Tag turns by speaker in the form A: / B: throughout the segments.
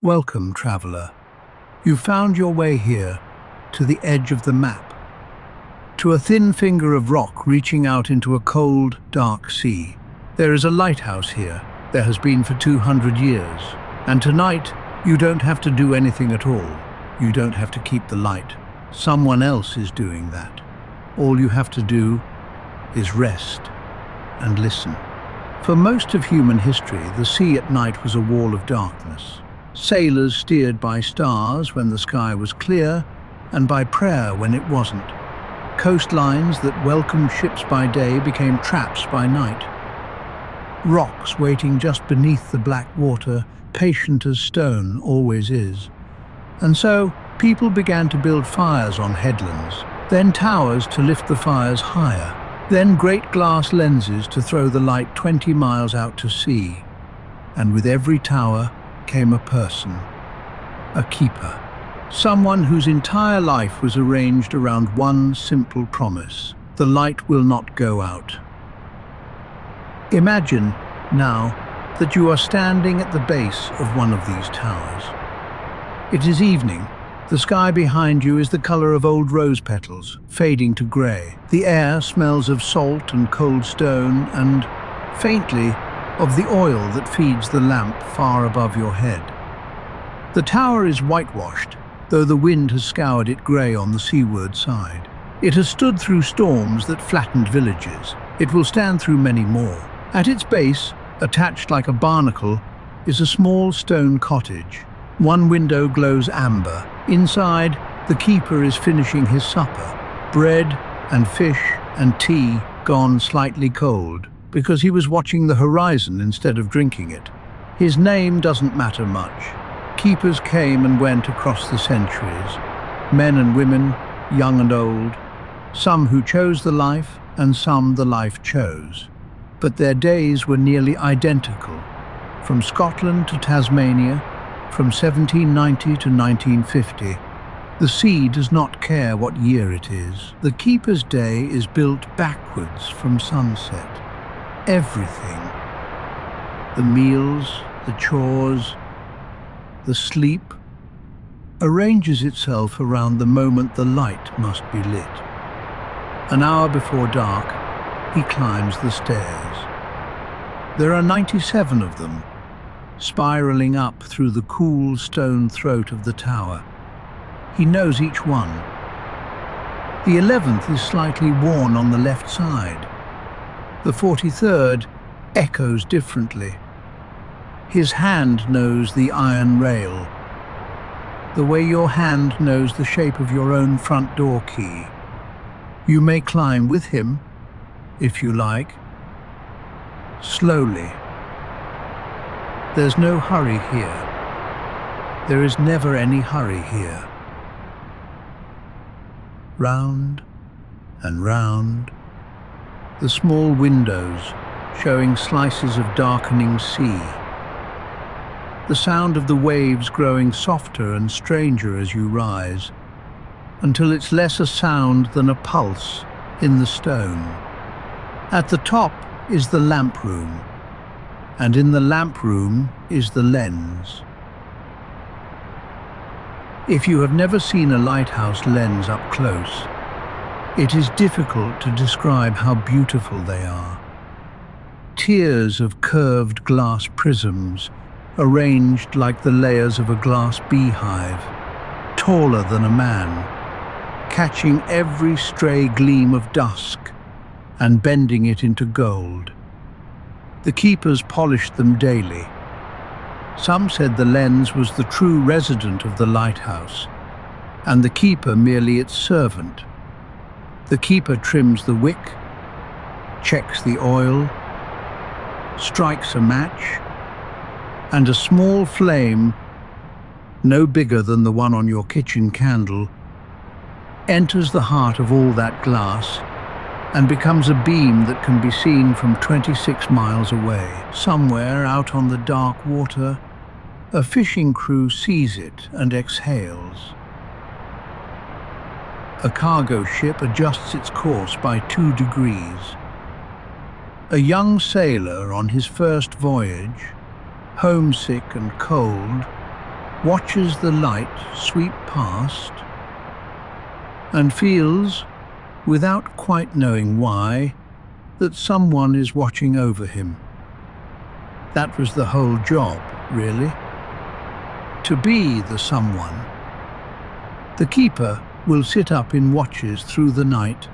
A: Welcome, traveler. You found your way here, to the edge of the map, to a thin finger of rock reaching out into a cold, dark sea. There is a lighthouse here. There has been for 200 years. And tonight, you don't have to do anything at all. You don't have to keep the light. Someone else is doing that. All you have to do is rest and listen. For most of human history, the sea at night was a wall of darkness. Sailors steered by stars when the sky was clear, and by prayer when it wasn't. Coastlines that welcomed ships by day became traps by night. Rocks waiting just beneath the black water, patient as stone always is. And so, people began to build fires on headlands, then towers to lift the fires higher, then great glass lenses to throw the light 20 miles out to sea. And with every tower came a person, a keeper, someone whose entire life was arranged around one simple promise: the light will not go out. Imagine, now, that you are standing at the base of one of these towers. It is evening. The sky behind you is the color of old rose petals, fading to gray. The air smells of salt and cold stone and, faintly, of the oil that feeds the lamp far above your head. The tower is whitewashed, though the wind has scoured it grey on the seaward side. It has stood through storms that flattened villages. It will stand through many more. At its base, attached like a barnacle, is a small stone cottage. One window glows amber. Inside, the keeper is finishing his supper. Bread and fish and tea gone slightly cold, because he was watching the horizon instead of drinking it. His name doesn't matter much. Keepers came and went across the centuries. Men and women, young and old. Some who chose the life, and some the life chose. But their days were nearly identical. From Scotland to Tasmania, from 1790 to 1950. The sea does not care what year it is. The keeper's day is built backwards from sunset. Everything. The meals, the chores, the sleep, arranges itself around the moment the light must be lit. An hour before dark, he climbs the stairs. There are 97 of them, spiraling up through the cool stone throat of the tower. He knows each one. The 11th is slightly worn on the left side. The 43rd echoes differently. His hand knows the iron rail, the way your hand knows the shape of your own front door key. You may climb with him, if you like, slowly. There's no hurry here. There is never any hurry here. Round and round, the small windows showing slices of darkening sea. The sound of the waves growing softer and stranger as you rise, until it's less a sound than a pulse in the stone. At the top is the lamp room, and in the lamp room is the lens. If you have never seen a lighthouse lens up close, it is difficult to describe how beautiful they are. Tiers of curved glass prisms, arranged like the layers of a glass beehive, taller than a man, catching every stray gleam of dusk and bending it into gold. The keepers polished them daily. Some said the lens was the true resident of the lighthouse, and the keeper merely its servant. The keeper trims the wick, checks the oil, strikes a match, and a small flame, no bigger than the one on your kitchen candle, enters the heart of all that glass and becomes a beam that can be seen from 26 miles away. Somewhere out on the dark water, a fishing crew sees it and exhales. A cargo ship adjusts its course by 2 degrees. A young sailor on his first voyage, homesick and cold, watches the light sweep past, and feels, without quite knowing why, that someone is watching over him. That was the whole job, really. To be the someone. The keeper will sit up in watches through the night,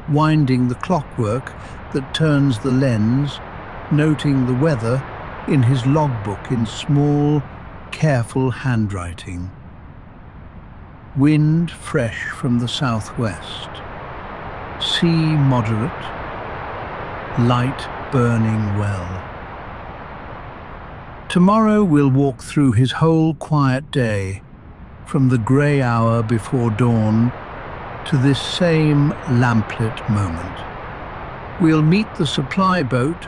A: winding the clockwork that turns the lens, noting the weather in his logbook in small, careful handwriting. Wind fresh from the southwest. Sea moderate. Light burning well. Tomorrow we'll walk through his whole quiet day, from the grey hour before dawn to this same lamplit moment. We'll meet the supply boat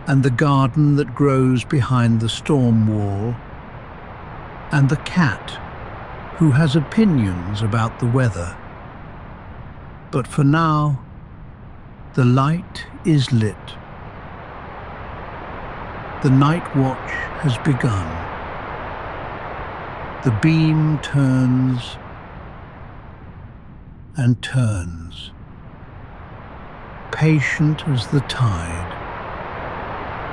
A: and the garden that grows behind the storm wall, and the cat who has opinions about the weather. But for now, the light is lit. The night watch has begun. The beam turns and turns, patient as the tide.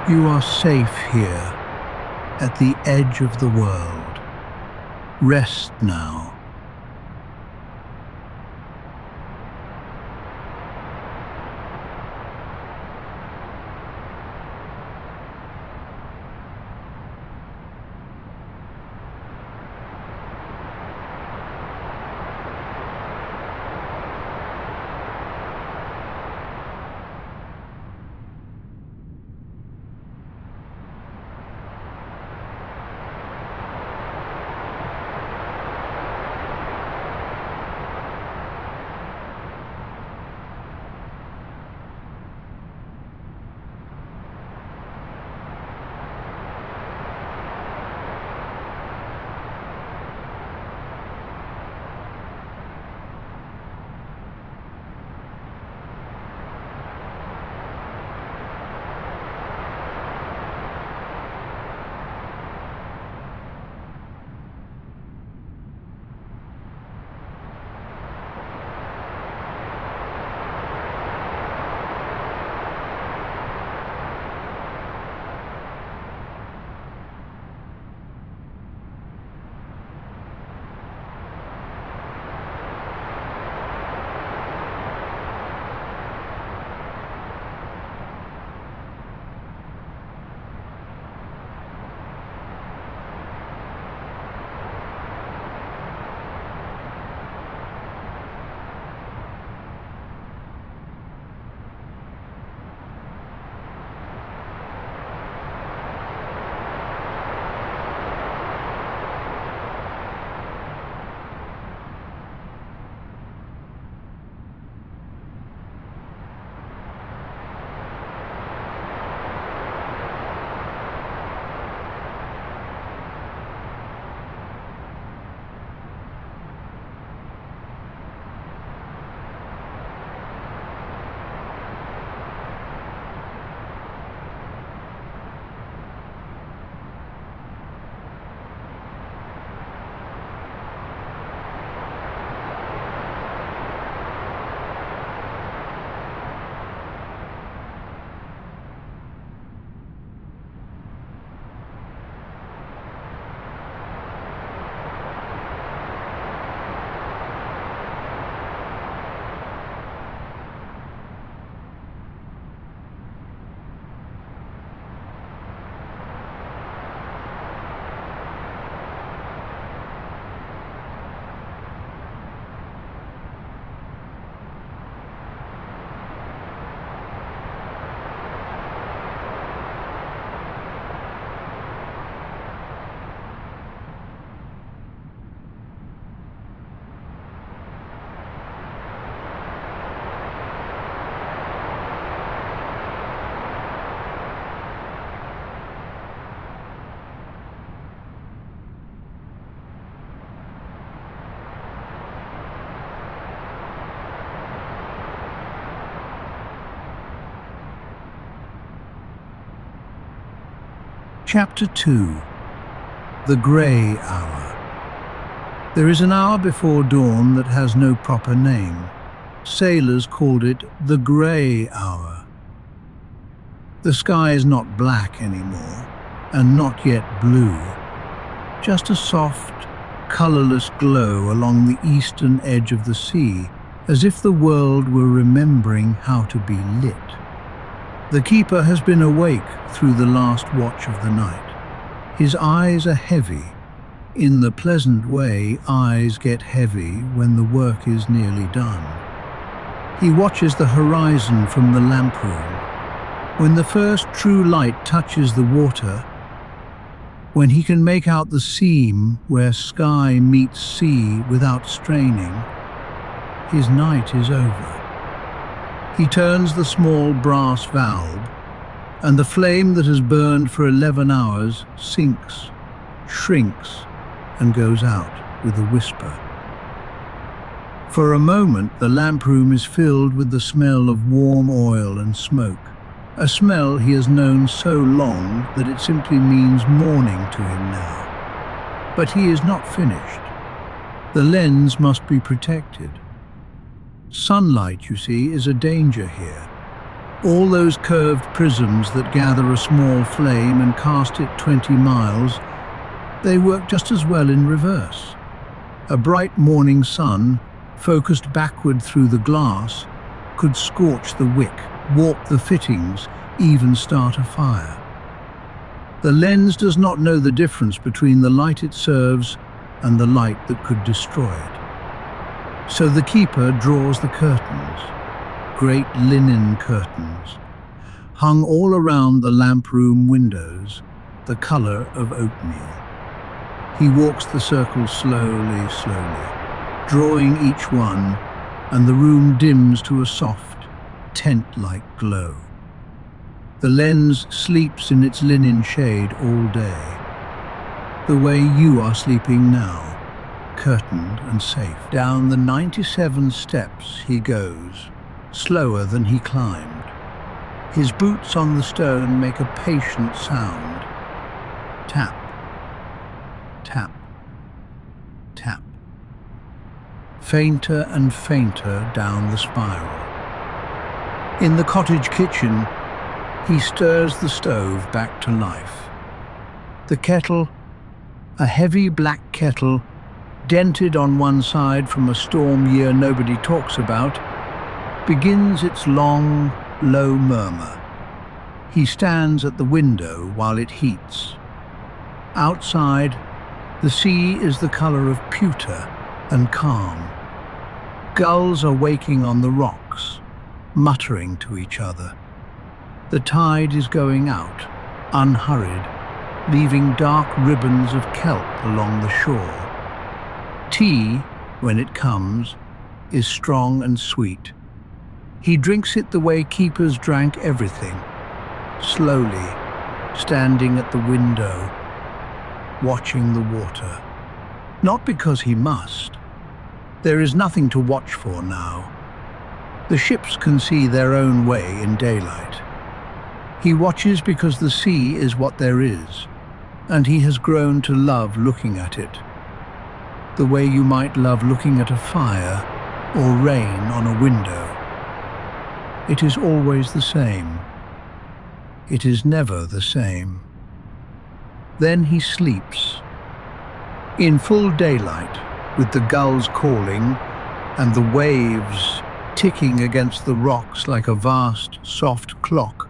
A: You are safe here, at the edge of the world. Rest now. Chapter 2. the grey hour. There is an hour before dawn that has no proper name. Sailors called it the grey hour. The sky is not black anymore, and not yet blue. Just a soft, colourless glow along the eastern edge of the sea, as if the world were remembering how to be lit. The keeper has been awake through the last watch of the night. His eyes are heavy. In the pleasant way, eyes get heavy when the work is nearly done. He watches the horizon from the lamproom. When the first true light touches the water, when he can make out the seam where sky meets sea without straining, his night is over. He turns the small brass valve, and the flame that has burned for 11 hours sinks, shrinks, and goes out with a whisper. For a moment, the lamproom is filled with the smell of warm oil and smoke, a smell he has known so long that it simply means morning to him now. But he is not finished. The lens must be protected. Sunlight, you see, is a danger here. All those curved prisms that gather a small flame and cast it 20 miles, they work just as well in reverse. A bright morning sun, focused backward through the glass, could scorch the wick, warp the fittings, even start a fire. The lens does not know the difference between the light it serves and the light that could destroy it. So the keeper draws the curtains, great linen curtains, hung all around the lamproom windows, the colour of oatmeal. He walks the circle slowly, drawing each one, and the room dims to a soft, tent-like glow. The lens sleeps in its linen shade all day, the way you are sleeping now, curtained and safe. Down the 97 steps he goes, slower than he climbed. His boots on the stone make a patient sound. Tap, tap, tap. Fainter and fainter down the spiral. In the cottage kitchen, he stirs the stove back to life. The kettle, a heavy black kettle, dented on one side from a storm year nobody talks about, begins its long, low murmur. He stands at the window while it heats. Outside, the sea is the colour of pewter and calm. Gulls are waking on the rocks, muttering to each other. The tide is going out, unhurried, leaving dark ribbons of kelp along the shore. Tea, when it comes, is strong and sweet. He drinks it the way keepers drank everything, slowly, standing at the window, watching the water. Not because he must. There is nothing to watch for now. The ships can see their own way in daylight. He watches because the sea is what there is, and he has grown to love looking at it, the way you might love looking at a fire or rain on a window. It is always the same. It is never the same. Then he sleeps. In full daylight, with the gulls calling and the waves ticking against the rocks like a vast, soft clock,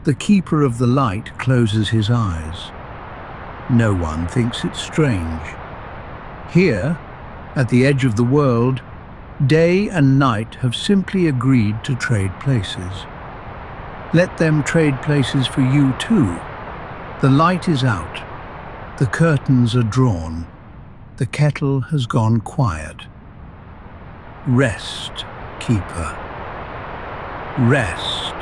A: the keeper of the light closes his eyes. No one thinks it strange. Here, at the edge of the world, day and night have simply agreed to trade places. Let them trade places for you too. The light is out. The curtains are drawn. The kettle has gone quiet. Rest, keeper. Rest.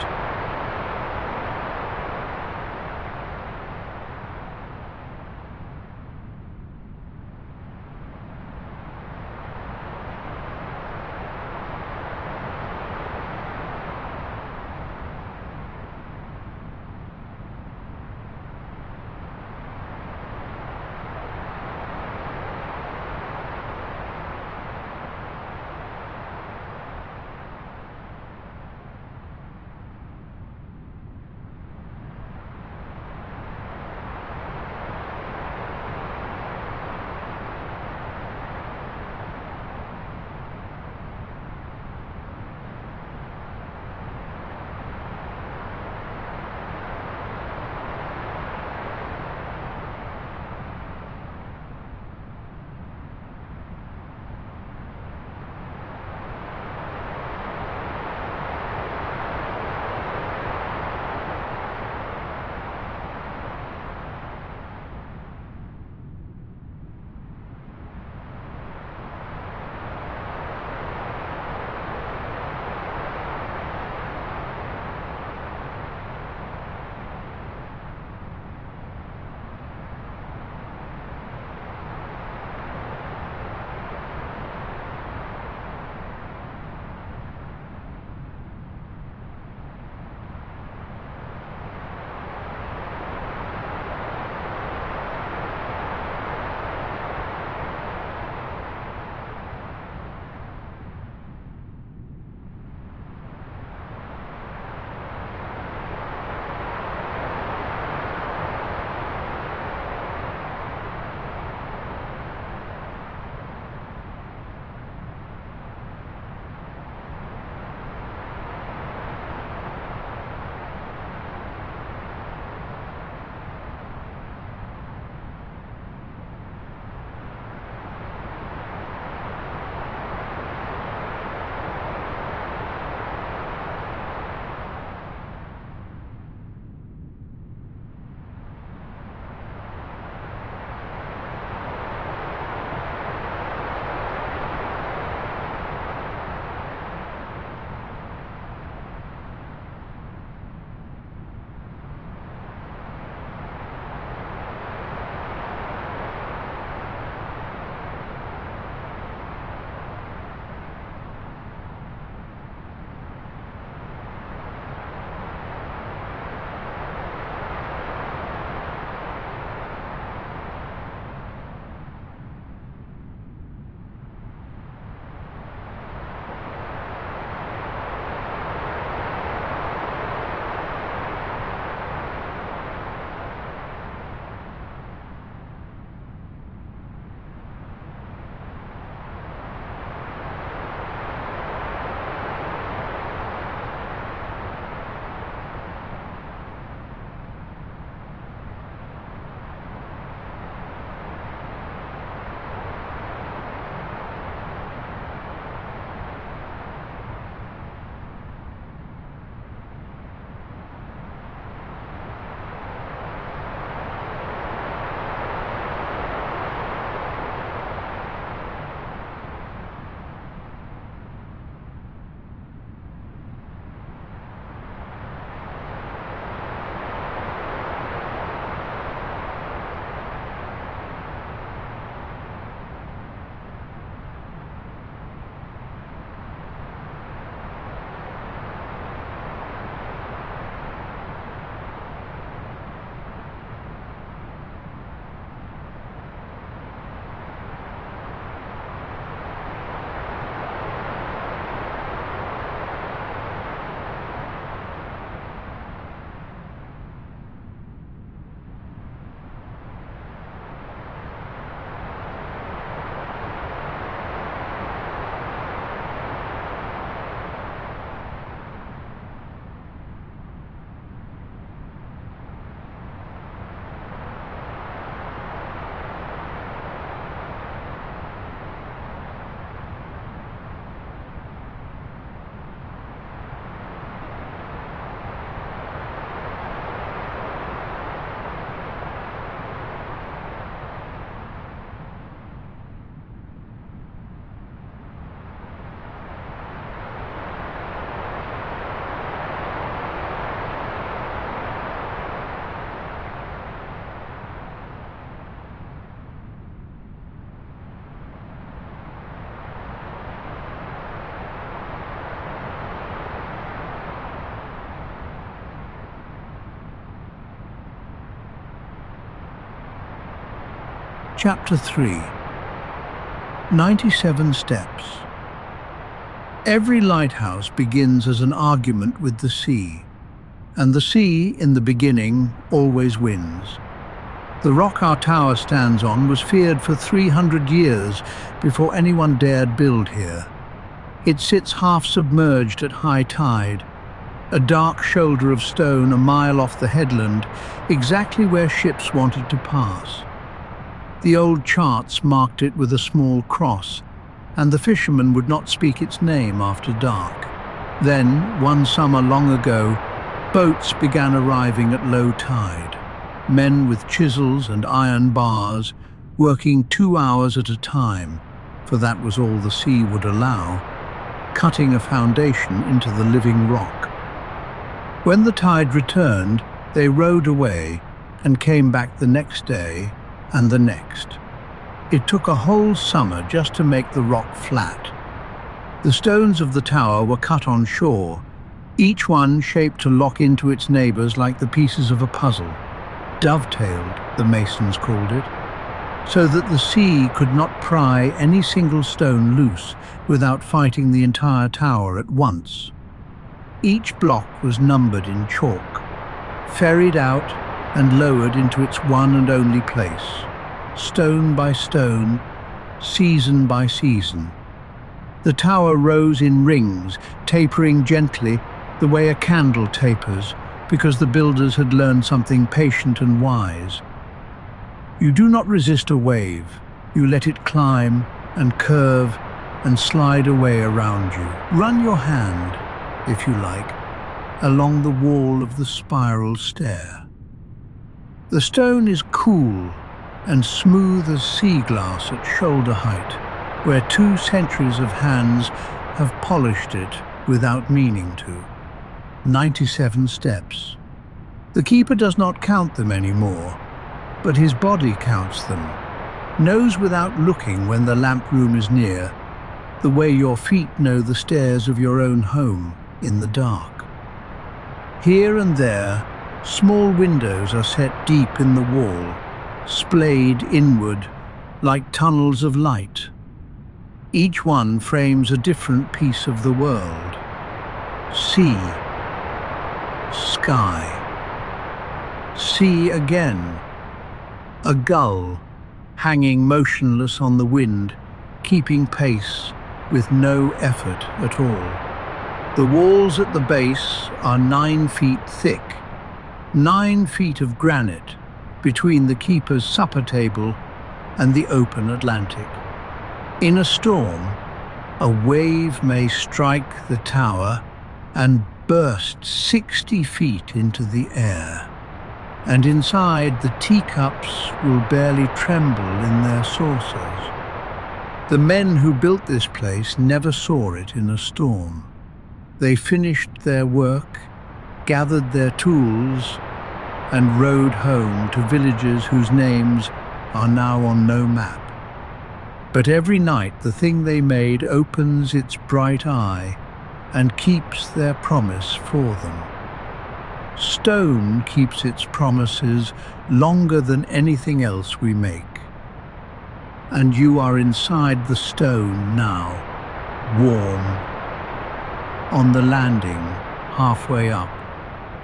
A: Chapter 3. 97 Steps. Every lighthouse begins as an argument with the sea, and the sea, in the beginning, always wins. The rock our tower stands on was feared for 300 years before anyone dared build here. It sits half submerged at high tide, a dark shoulder of stone a mile off the headland, exactly where ships wanted to pass. The old charts marked it with a small cross, and the fishermen would not speak its name after dark. Then, one summer long ago, boats began arriving at low tide. Men with chisels and iron bars, working 2 hours at a time, for that was all the sea would allow, cutting a foundation into the living rock. When the tide returned, they rowed away and came back the next day and the next. It took a whole summer just to make the rock flat. The stones of the tower were cut on shore, each one shaped to lock into its neighbours like the pieces of a puzzle. Dovetailed, the masons called it, so that the sea could not pry any single stone loose without fighting the entire tower at once. Each block was numbered in chalk, ferried out and lowered into its one and only place, stone by stone, season by season. The tower rose in rings, tapering gently the way a candle tapers, because the builders had learned something patient and wise. You do not resist a wave, you let it climb and curve and slide away around you. Run your hand, if you like, along the wall of the spiral stair. The stone is cool and smooth as sea glass at shoulder height, where 2 centuries of hands have polished it without meaning to. 97 steps. The keeper does not count them anymore, but his body counts them, knows without looking when the lamp room is near, the way your feet know the stairs of your own home in the dark. Here and there, small windows are set deep in the wall, splayed inward like tunnels of light. Each one frames a different piece of the world. Sea, sky, sea again, a gull hanging motionless on the wind, keeping pace with no effort at all. The walls at the base are 9 feet thick, 9 feet of granite between the keeper's supper table and the open Atlantic. In a storm, a wave may strike the tower and burst 60 feet into the air, and inside the teacups will barely tremble in their saucers. The men who built this place never saw it in a storm. They finished their work, gathered their tools, and rowed home to villages whose names are now on no map. But every night the thing they made opens its bright eye and keeps their promise for them. Stone keeps its promises longer than anything else we make. And you are inside the stone now, warm, on the landing halfway up,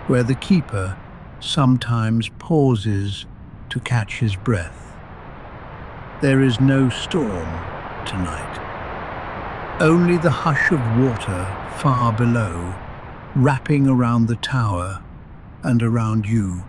A: where the keeper sometimes pauses to catch his breath. There is no storm tonight. Only the hush of water far below, wrapping around the tower and around you.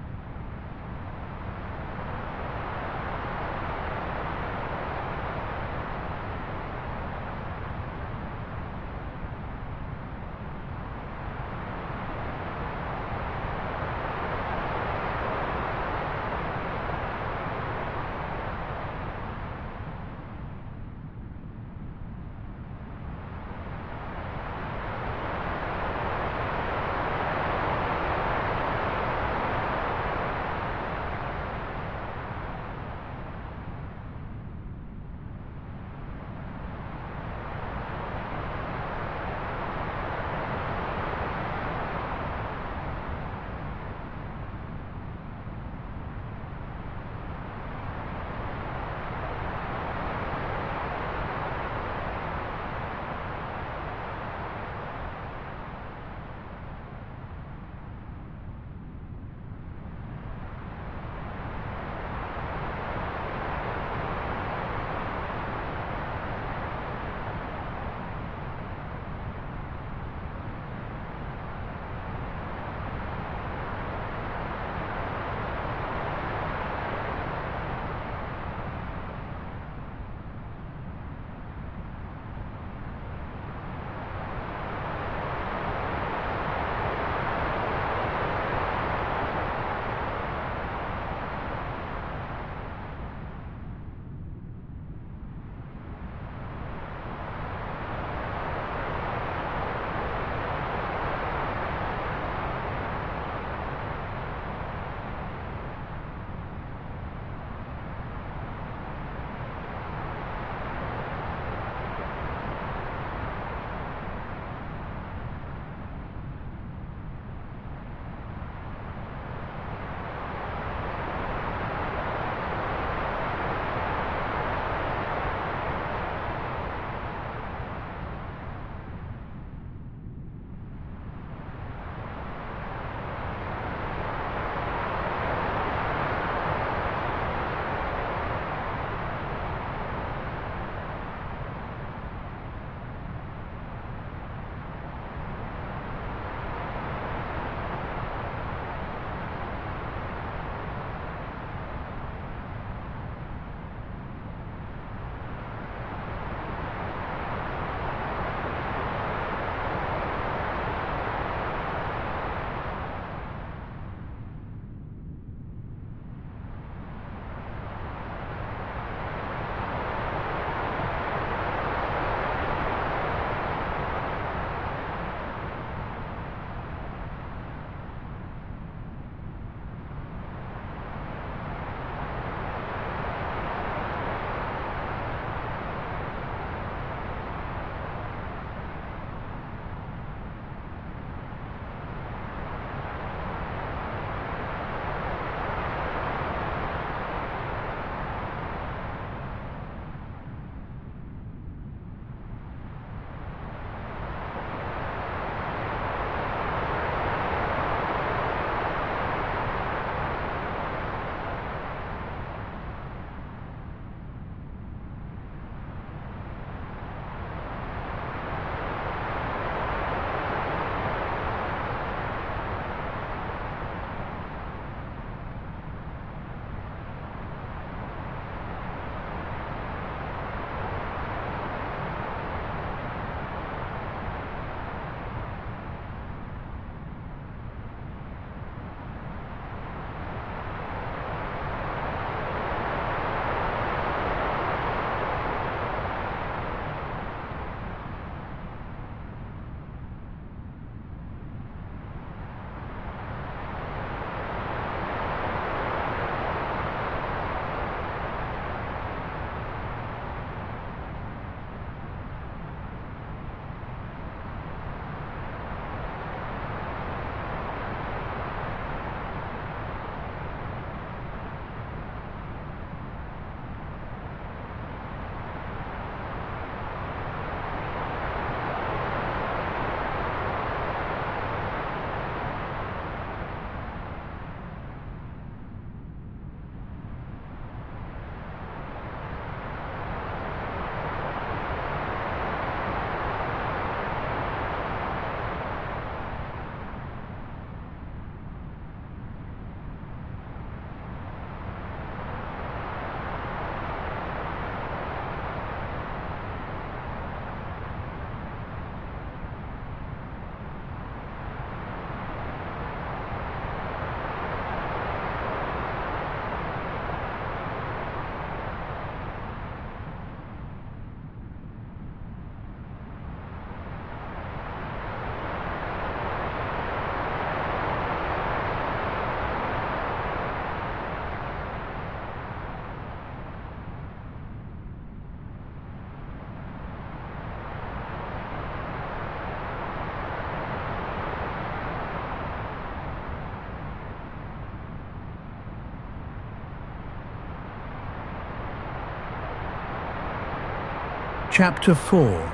A: Chapter 4.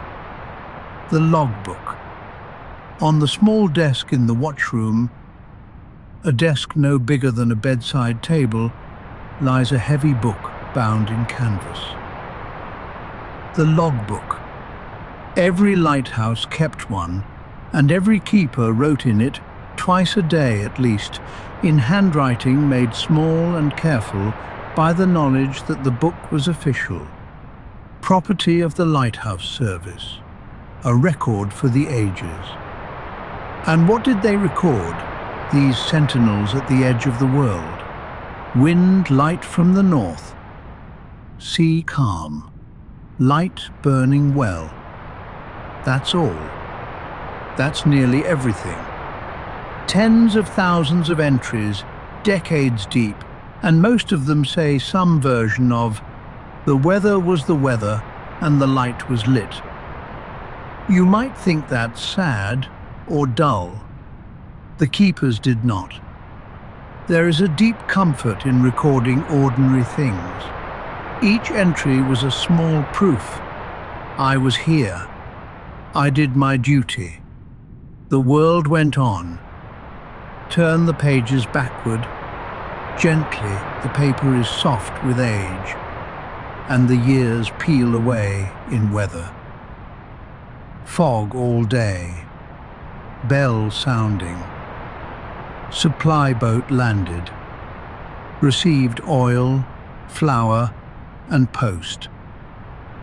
A: The Logbook. On the small desk in the watchroom, a desk no bigger than a bedside table, lies a heavy book bound in canvas. The Logbook. Every lighthouse kept one, and every keeper wrote in it, twice a day at least, in handwriting made small and careful by the knowledge that the book was official, property of the Lighthouse service, a record for the ages. And what did they record, these sentinels at the edge of the world? Wind light from the north, sea calm, light burning well. That's all. That's nearly everything. Tens of thousands of entries, decades deep, and most of them say some version of "the weather was the weather and the light was lit." You might think that sad or dull. The keepers did not. There is a deep comfort in recording ordinary things. Each entry was a small proof. I was here. I did my duty. The world went on. Turn the pages backward. Gently, the paper is soft with age, and the years peel away in weather. Fog all day. Bell sounding. Supply boat landed. Received oil, flour, and post.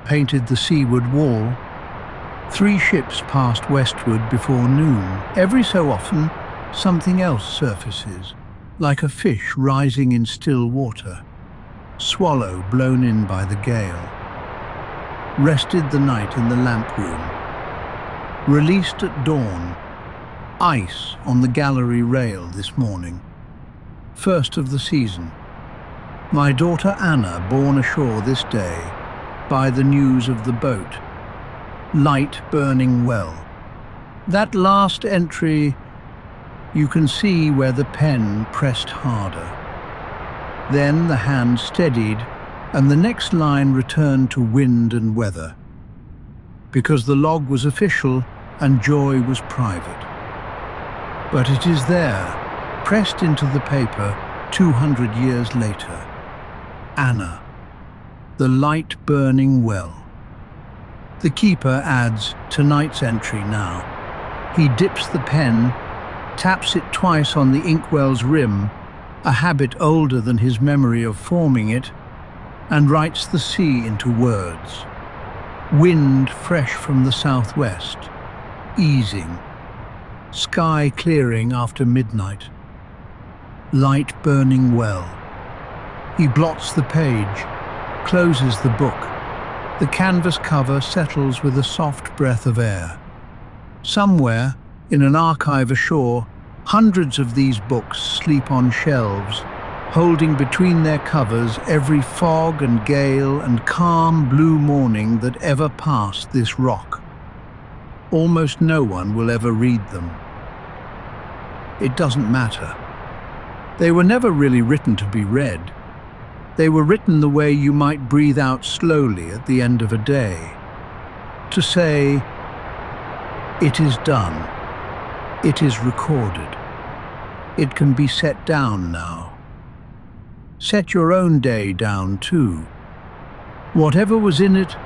A: Painted the seaward wall. 3 ships passed westward before noon. Every so often, something else surfaces, like a fish rising in still water. Swallow blown in by the gale. Rested the night in the lamp room. Released at dawn. Ice on the gallery rail this morning. First of the season. My daughter Anna borne ashore this day by the news of the boat. Light burning well. That last entry, you can see where the pen pressed harder. Then the hand steadied and the next line returned to wind and weather. Because the log was official and joy was private. But it is there, pressed into the paper 200 years later. Anna, the light burning well. The keeper adds tonight's entry now. He dips the pen, taps it twice on the inkwell's rim, a habit older than his memory of forming it, and writes the sea into words. Wind fresh from the southwest, easing. Sky clearing after midnight. Light burning well. He blots the page, closes the book. The canvas cover settles with a soft breath of air. Somewhere, in an archive ashore, hundreds of these books sleep on shelves, holding between their covers every fog and gale and calm blue morning that ever passed this rock. Almost no one will ever read them. It doesn't matter. They were never really written to be read. They were written the way you might breathe out slowly at the end of a day. To say, it is done. It is recorded. It can be set down now. Set your own day down too. Whatever was in it,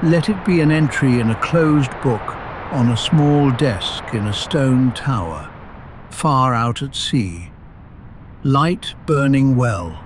A: let it be an entry in a closed book on a small desk in a stone tower, far out at sea. Light burning well.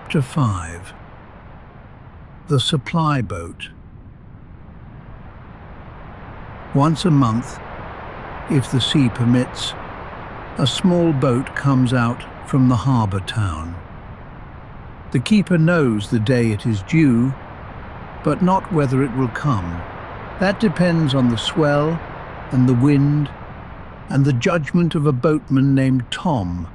A: Chapter 5. The Supply Boat. Once a month, if the sea permits, a small boat comes out from the harbour town. The keeper knows the day it is due, but not whether it will come. That depends on the swell and the wind and the judgment of a boatman named Tom,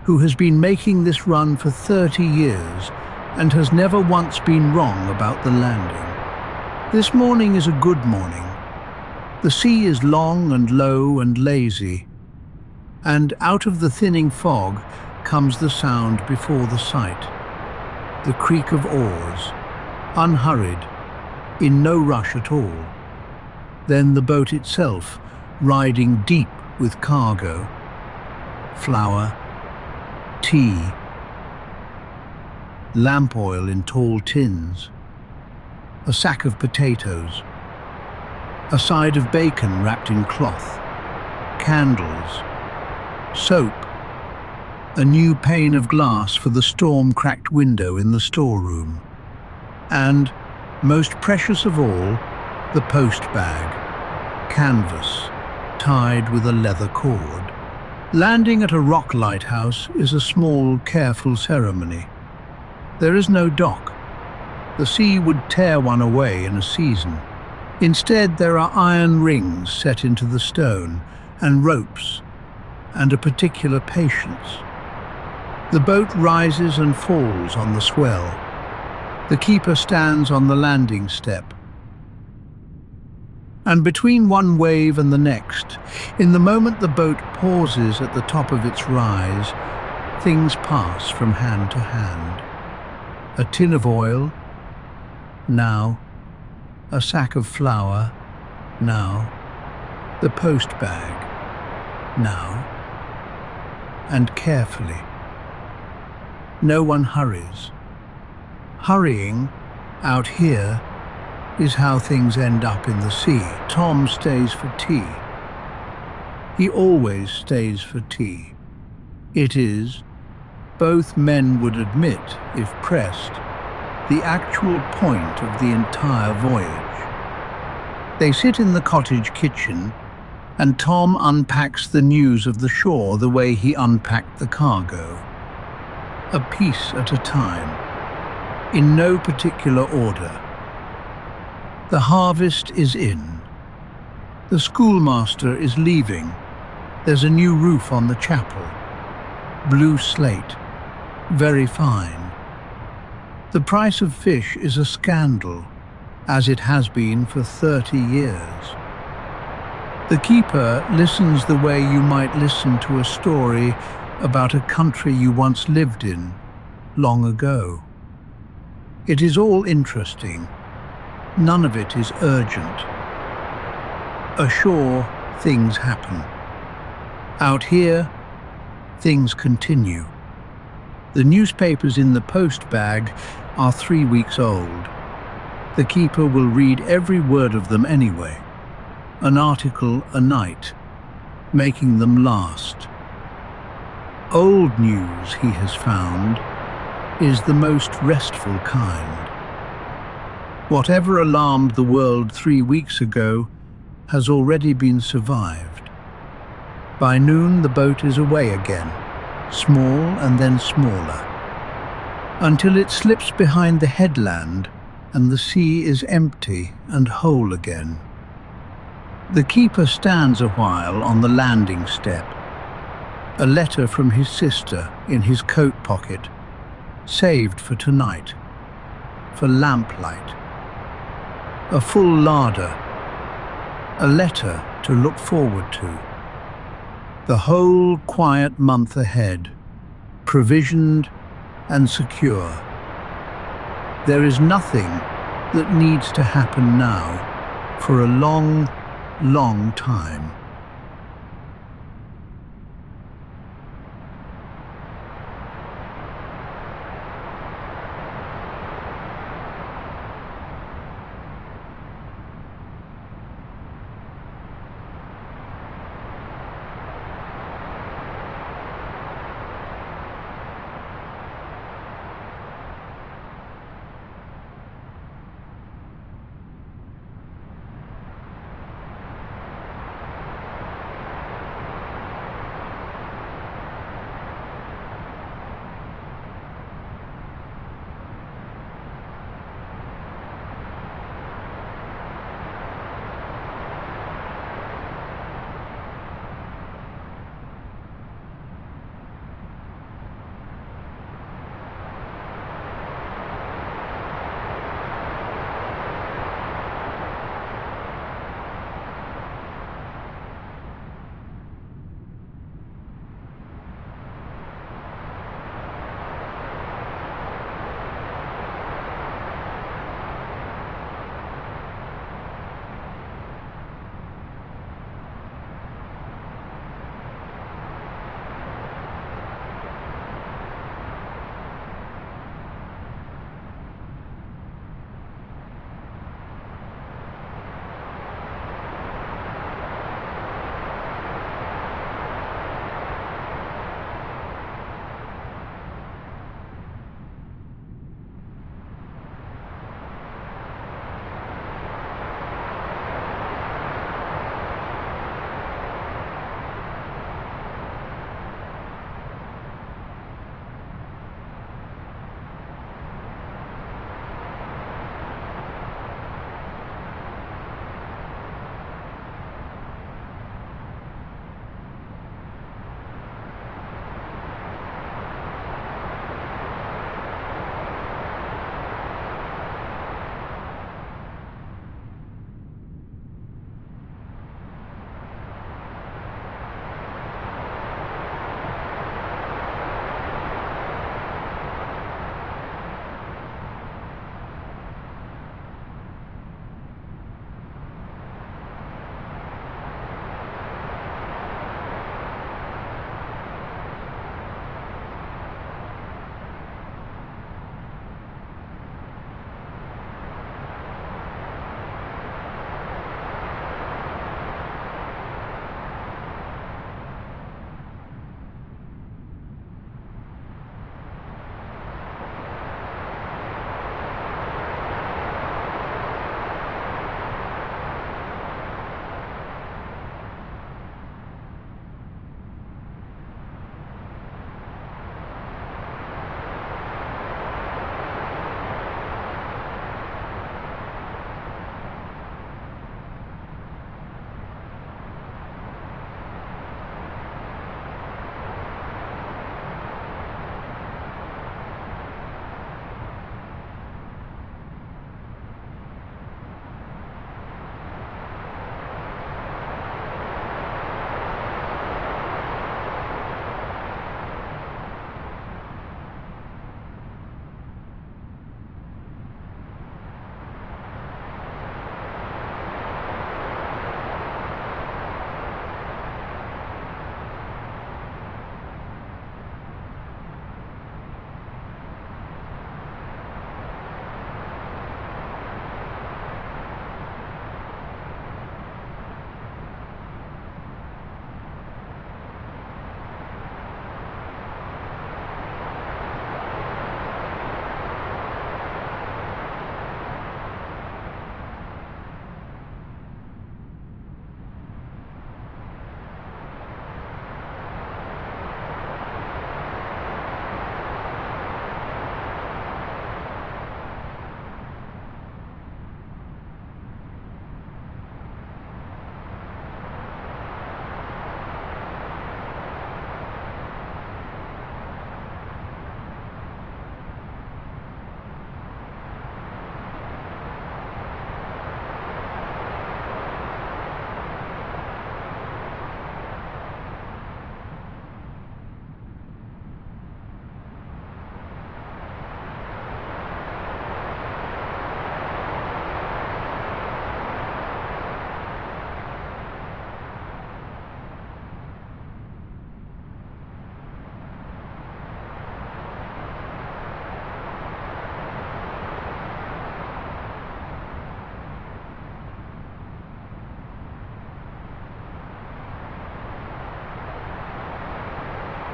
A: who has been making this run for 30 years and has never once been wrong about the landing. This morning is a good morning. The sea is long and low and lazy, and out of the thinning fog comes the sound before the sight. The creak of oars, unhurried, in no rush at all. Then the boat itself, riding deep with cargo, flour, tea, lamp oil in tall tins, a sack of potatoes, a side of bacon wrapped in cloth, candles, soap, a new pane of glass for the storm-cracked window in the storeroom, and, most precious of all, the post bag, canvas, tied with a leather cord. Landing at a rock lighthouse is a small, careful ceremony. There is no dock. The sea would tear one away in a season. Instead, there are iron rings set into the stone, and ropes, and a particular patience. The boat rises and falls on the swell. The keeper stands on the landing step. And between one wave and the next, in the moment the boat pauses at the top of its rise, things pass from hand to hand. A tin of oil, now. A sack of flour, now. The post bag, now. And carefully. No one hurries. Hurrying, out here, is how things end up in the sea. Tom stays for tea. He always stays for tea. It is, both men would admit, if pressed, the actual point of the entire voyage. They sit in the cottage kitchen, and Tom unpacks the news of the shore the way he unpacked the cargo. A piece at a time, in no particular order. The harvest is in. The schoolmaster is leaving. There's a new roof on the chapel. Blue slate. Very fine. The price of fish is a scandal, as it has been for 30 years. The keeper listens the way you might listen to a story about a country you once lived in, long ago. It is all interesting. None of it is urgent. Ashore, things happen. Out here, things continue. The newspapers in the post bag are 3 weeks old. The keeper will read every word of them anyway. An article a night, making them last. Old news, he has found, is the most restful kind. Whatever alarmed the world 3 weeks ago has already been survived. By noon, the boat is away again, small and then smaller, until it slips behind the headland and the sea is empty and whole again. The keeper stands a while on the landing step, a letter from his sister in his coat pocket, saved for tonight, for lamplight. A full larder, a letter to look forward to. The whole quiet month ahead, provisioned and secure. There is nothing that needs to happen now for a long, long time.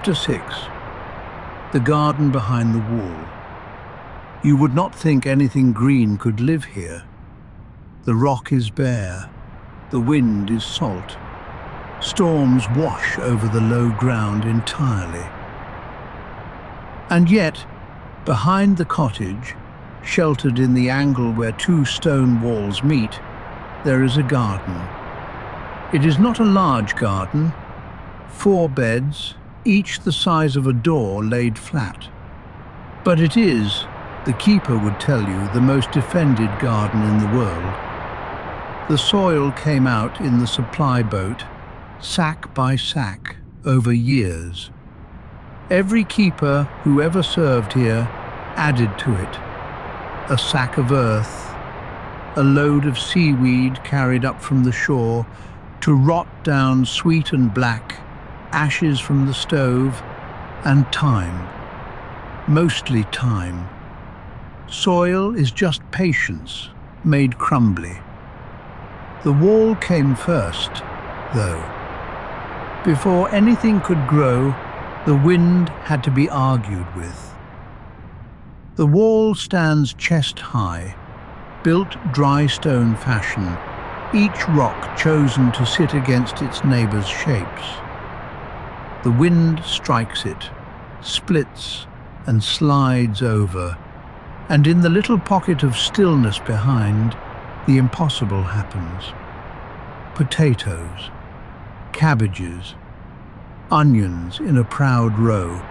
A: Chapter 6. The Garden Behind the Wall. You would not think anything green could live here. The rock is bare. The wind is salt. Storms wash over the low ground entirely. And yet, behind the cottage, sheltered in the angle where two stone walls meet, there is a garden. It is not a large garden. 4 beds, each the size of a door laid flat. But it is, the keeper would tell you, the most defended garden in the world. The soil came out in the supply boat, sack by sack, over years. Every keeper who ever served here added to it. A sack of earth, a load of seaweed carried up from the shore to rot down sweet and black, ashes from the stove, and time. Mostly time. Soil is just patience, made crumbly. The wall came first, though. Before anything could grow, the wind had to be argued with. The wall stands chest high, built dry stone fashion, each rock chosen to sit against its neighbour's shapes. The wind strikes it, splits and slides over, and in the little pocket of stillness behind, the impossible happens. Potatoes, cabbages, onions in a proud row,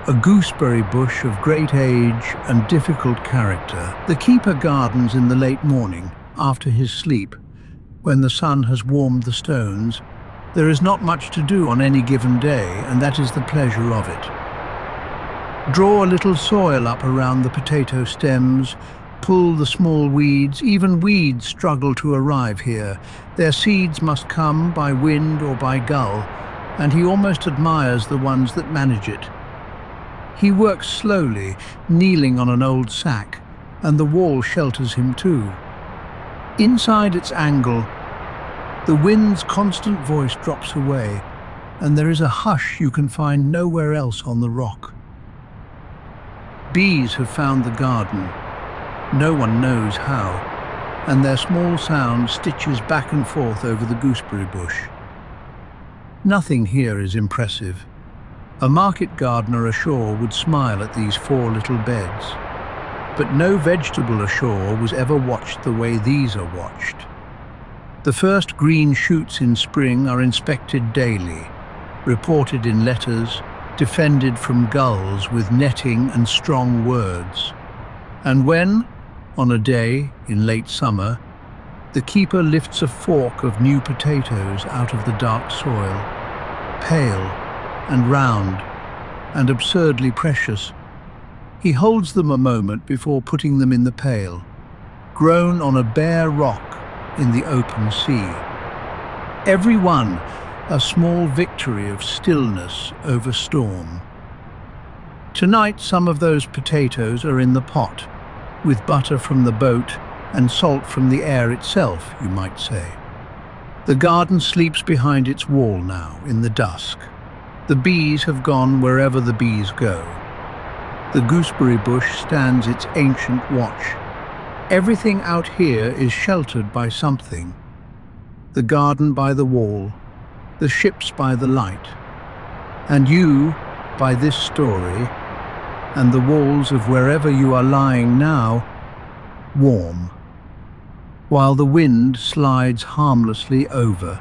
A: a gooseberry bush of great age and difficult character. The keeper gardens in the late morning, after his sleep, when the sun has warmed the stones. There is not much to do on any given day, and that is the pleasure of it. Draw a little soil up around the potato stems, pull the small weeds. Even weeds struggle to arrive here. Their seeds must come by wind or by gull, and he almost admires the ones that manage it. He works slowly, kneeling on an old sack, and the wall shelters him too. Inside its angle, the wind's constant voice drops away, and there is a hush you can find nowhere else on the rock. Bees have found the garden. No one knows how, and their small sound stitches back and forth over the gooseberry bush. Nothing here is impressive. A market gardener ashore would smile at these 4 little beds. But no vegetable ashore was ever watched the way these are watched. The first green shoots in spring are inspected daily, reported in letters, defended from gulls with netting and strong words. And when, on a day in late summer, the keeper lifts a fork of new potatoes out of the dark soil, pale and round and absurdly precious, he holds them a moment before putting them in the pail, grown on a bare rock in the open sea. Every one a small victory of stillness over storm. Tonight some of those potatoes are in the pot, with butter from the boat and salt from the air itself, you might say. The garden sleeps behind its wall now, in the dusk. The bees have gone wherever the bees go. The gooseberry bush stands its ancient watch. Everything out here is sheltered by something. The garden by the wall, the ships by the light, and you by this story, and the walls of wherever you are lying now, warm, while the wind slides harmlessly over.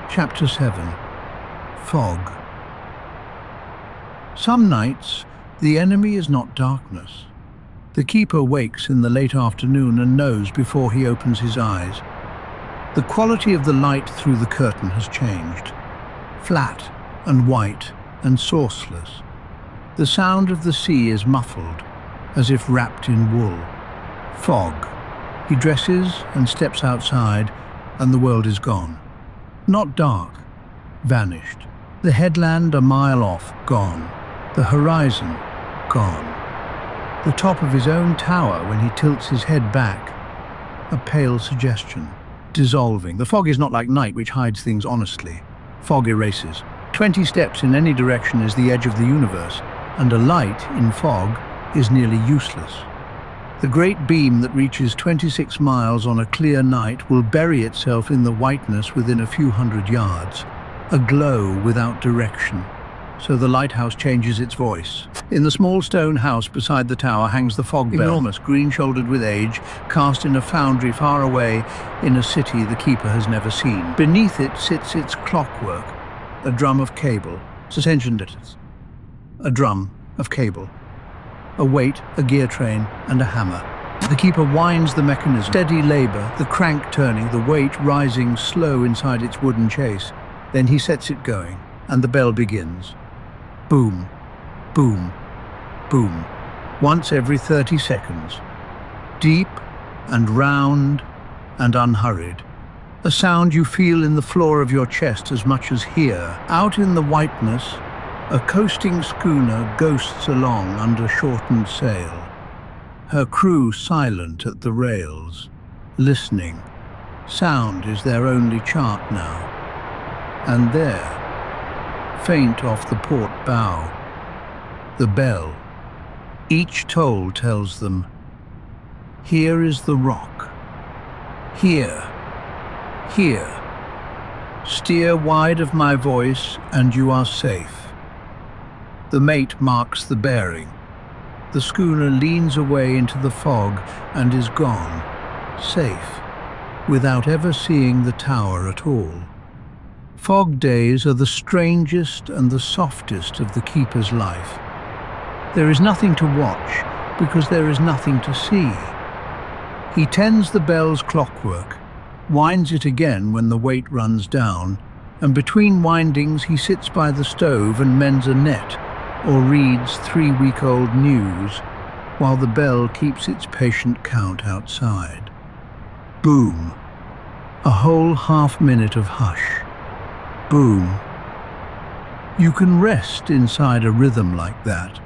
A: Chapter 7. Fog. Some nights, the enemy is not darkness. The keeper wakes in the late afternoon and knows before he opens his eyes. The quality of the light through the curtain has changed. Flat and white and sourceless. The sound of the sea is muffled, as if wrapped in wool. Fog. He dresses and steps outside, and the world is gone. Not dark, vanished. The headland a mile off, gone. The horizon, gone. The top of his own tower when he tilts his head back, a pale suggestion, dissolving. The fog is not like night, which hides things honestly. Fog erases. 20 steps in any direction is the edge of the universe, and a light in fog is nearly useless. The great beam that reaches 26 miles on a clear night will bury itself in the whiteness within a few hundred yards, a glow without direction. So the lighthouse changes its voice. In the small stone house beside the tower hangs the fog bell, enormous, green-shouldered with age, cast in a foundry far away in a city the keeper has never seen. Beneath it sits its clockwork, a drum of cable, suspension letters, a drum of cable. A weight, a gear train, and a hammer. The keeper winds the mechanism. Steady labor, the crank turning, the weight rising slow inside its wooden chase. Then he sets it going, and the bell begins. Boom, boom, boom. Once every 30 seconds. Deep and round and unhurried. A sound you feel in the floor of your chest as much as here. Out in the whiteness, a coasting schooner ghosts along under shortened sail, her crew silent at the rails, listening. Sound is their only chart now. And there, faint off the port bow, the bell. Each toll tells them, here is the rock. Here, here. Steer wide of my voice and you are safe. The mate marks the bearing. The schooner leans away into the fog and is gone, safe, without ever seeing the tower at all. Fog days are the strangest and the softest of the keeper's life. There is nothing to watch because there is nothing to see. He tends the bell's clockwork, winds it again when the weight runs down, and between windings he sits by the stove and mends a net, or reads 3-week-old news, while the bell keeps its patient count outside. Boom. A whole half-minute of hush. Boom. You can rest inside a rhythm like that.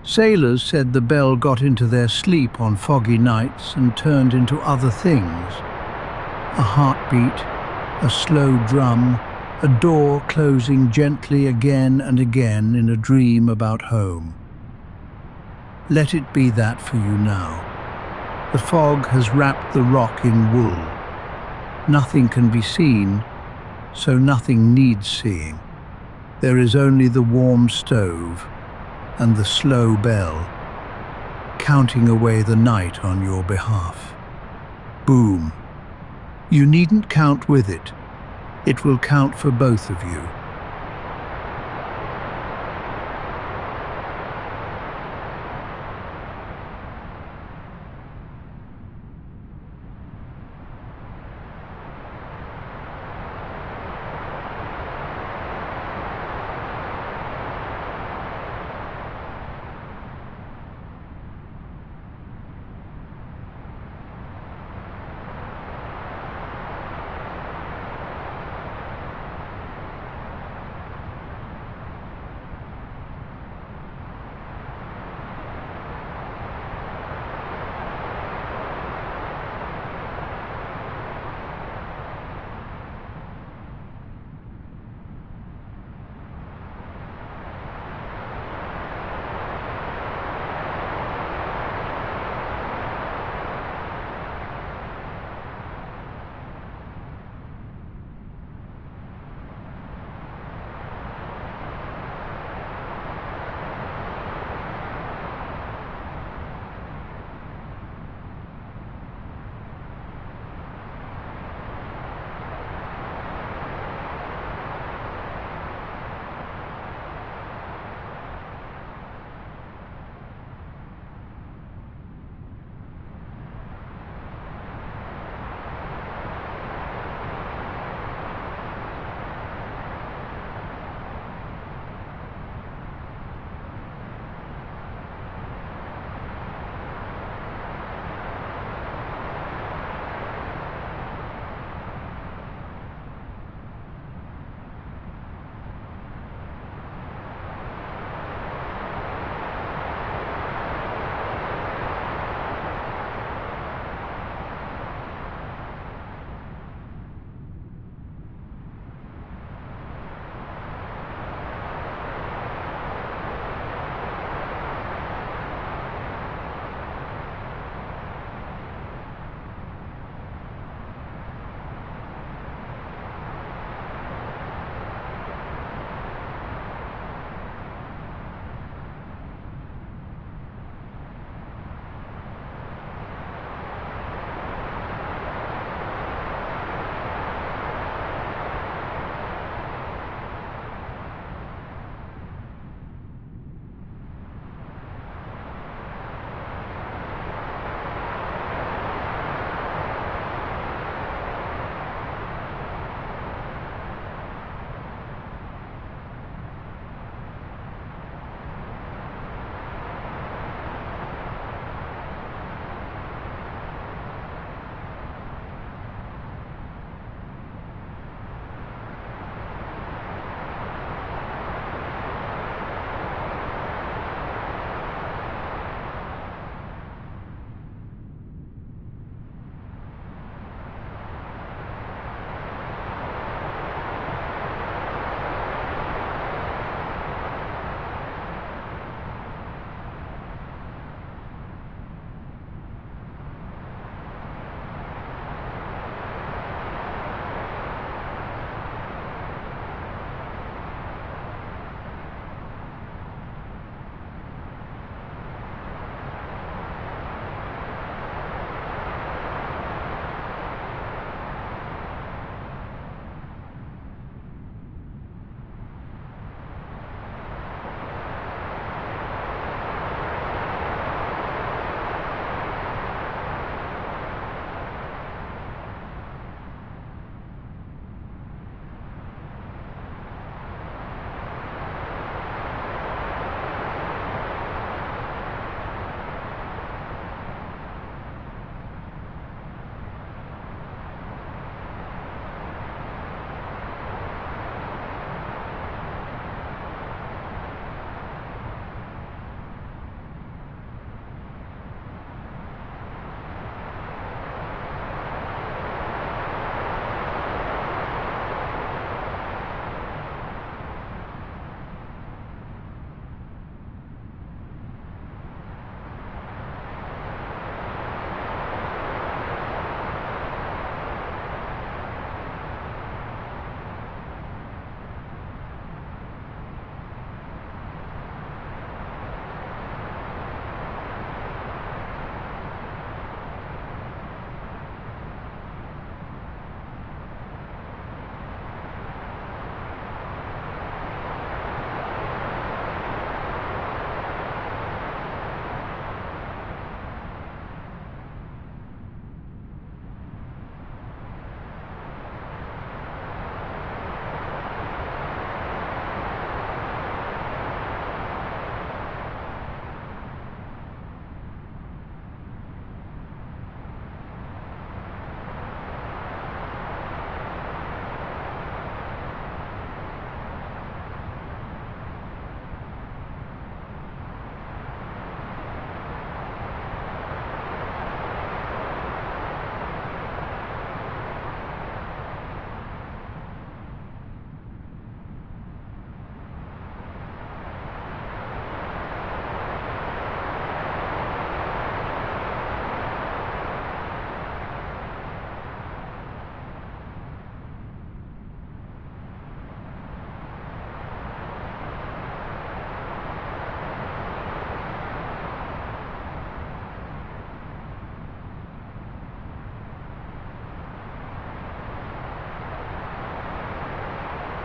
A: Sailors said the bell got into their sleep on foggy nights and turned into other things. A heartbeat, a slow drum, a door closing gently again and again in a dream about home. Let it be that for you now. The fog has wrapped the rock in wool. Nothing can be seen, so nothing needs seeing. There is only the warm stove and the slow bell, counting away the night on your behalf. Boom. You needn't count with it. It will count for both of you.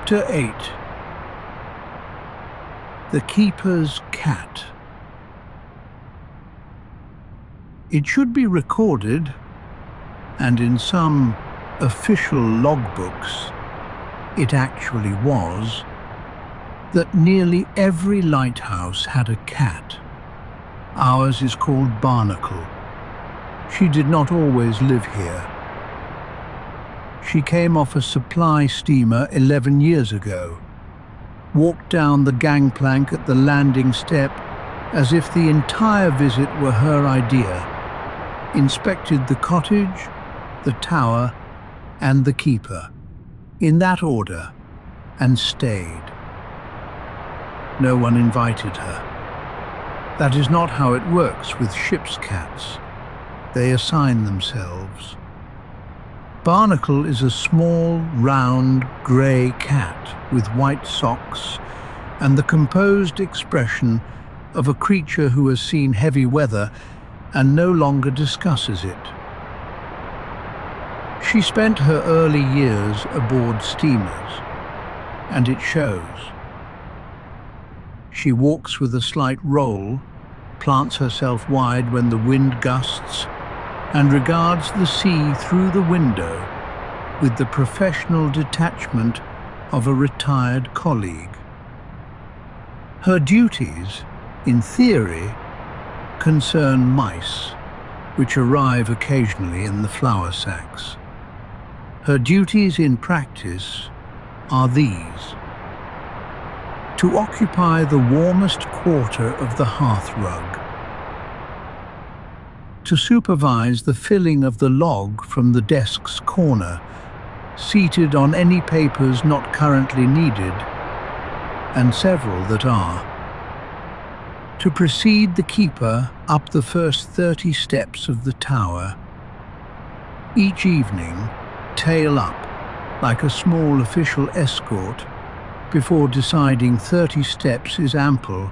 A: Chapter 8. The Keeper's Cat. It should be recorded, and in some official logbooks it actually was, that nearly every lighthouse had a cat. Ours is called Barnacle. She did not always live here. She came off a supply steamer 11 years ago, walked down the gangplank at the landing step as if the entire visit were her idea, inspected the cottage, the tower, and the keeper, in that order, and stayed. No one invited her. That is not how it works with ship's cats. They assign themselves. Barnacle is a small, round, grey cat with white socks and the composed expression of a creature who has seen heavy weather and no longer discusses it. She spent her early years aboard steamers, and it shows. She walks with a slight roll, plants herself wide when the wind gusts, and regards the sea through the window with the professional detachment of a retired colleague. Her duties, in theory, concern mice, which arrive occasionally in the flour sacks. Her duties in practice are these: to occupy the warmest quarter of the hearthrug, to supervise the filling of the log from the desk's corner, seated on any papers not currently needed, and several that are, to precede the keeper up the first 30 steps of the tower, each evening tail up like a small official escort before deciding 30 steps is ample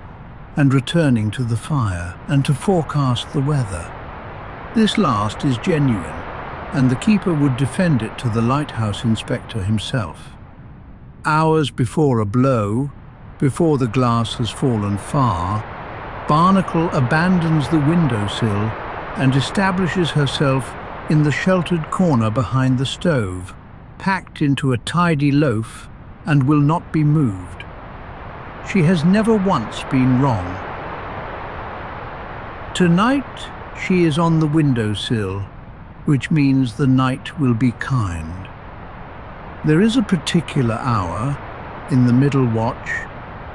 A: and returning to the fire, and to forecast the weather. This last is genuine, and the keeper would defend it to the lighthouse inspector himself. Hours before a blow, before the glass has fallen far, Barnacle abandons the windowsill and establishes herself in the sheltered corner behind the stove, packed into a tidy loaf, and will not be moved. She has never once been wrong. Tonight, she is on the windowsill, which means the night will be kind. There is a particular hour, in the middle watch,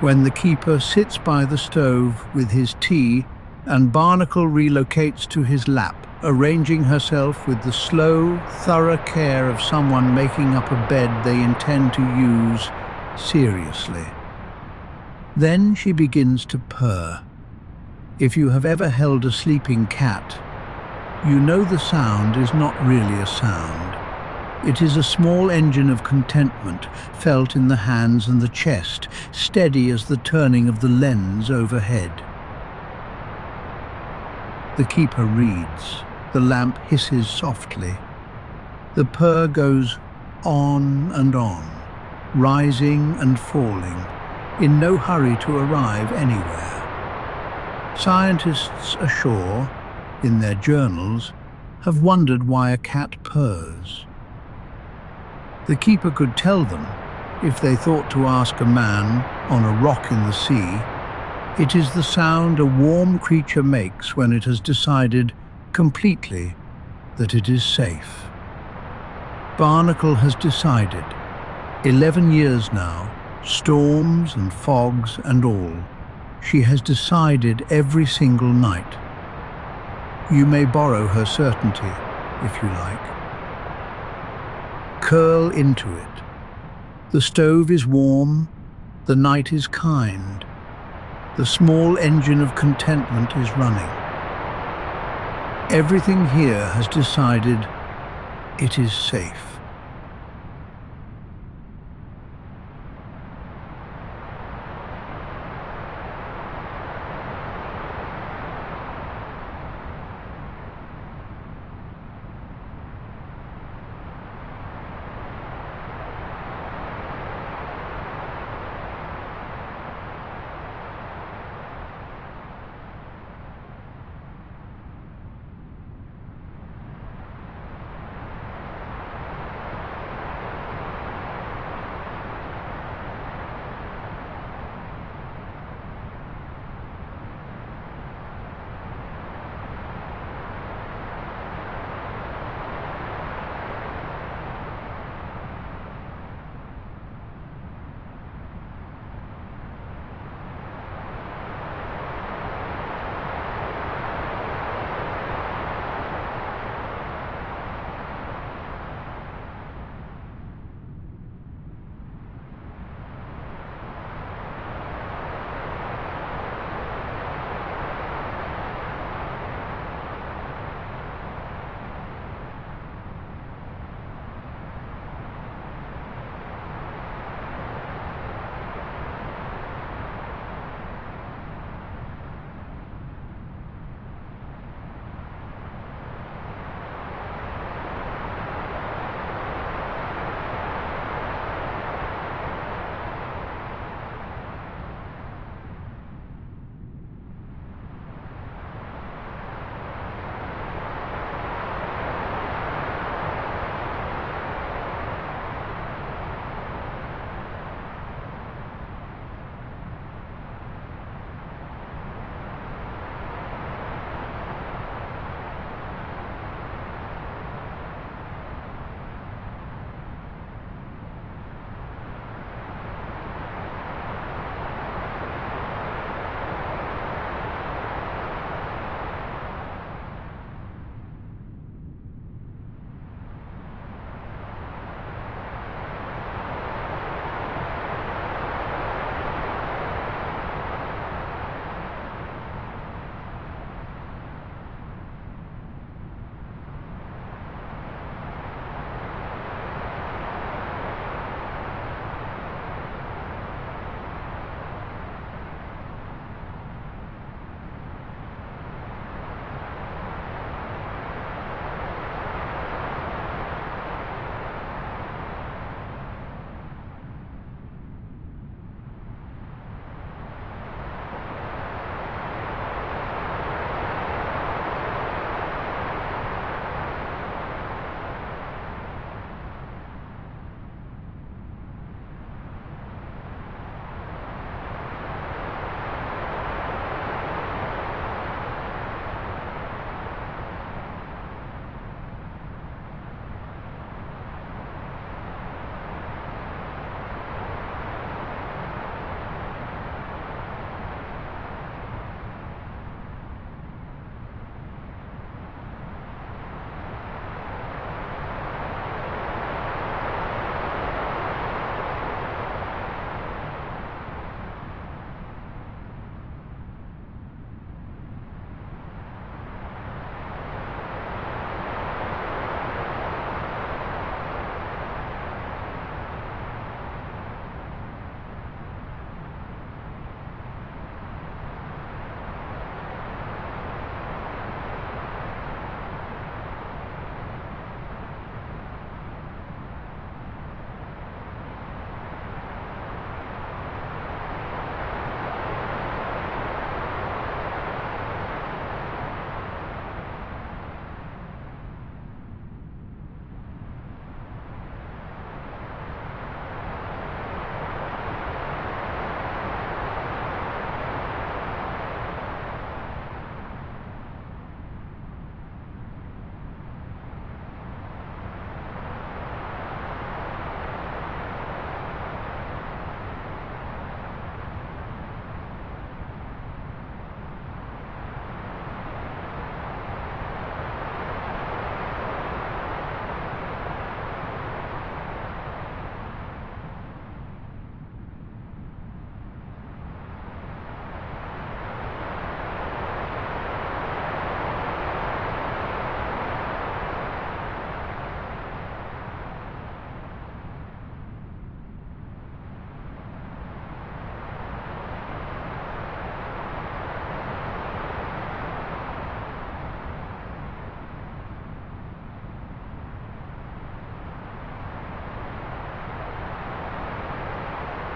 A: when the keeper sits by the stove with his tea and Barnacle relocates to his lap, arranging herself with the slow, thorough care of someone making up a bed they intend to use seriously. Then she begins to purr. If you have ever held a sleeping cat, you know the sound is not really a sound. It is a small engine of contentment, felt in the hands and the chest, steady as the turning of the lens overhead. The keeper reads. The lamp hisses softly. The purr goes on and on, rising and falling, in no hurry to arrive anywhere. Scientists ashore, in their journals, have wondered why a cat purrs. The keeper could tell them if they thought to ask a man on a rock in the sea. It is the sound a warm creature makes when it has decided completely that it is safe. Barnacle has decided, 11 years now, storms and fogs and all, she has decided every single night. You may borrow her certainty, if you like. Curl into it. The stove is warm, the night is kind. The small engine of contentment is running. Everything here has decided it is safe.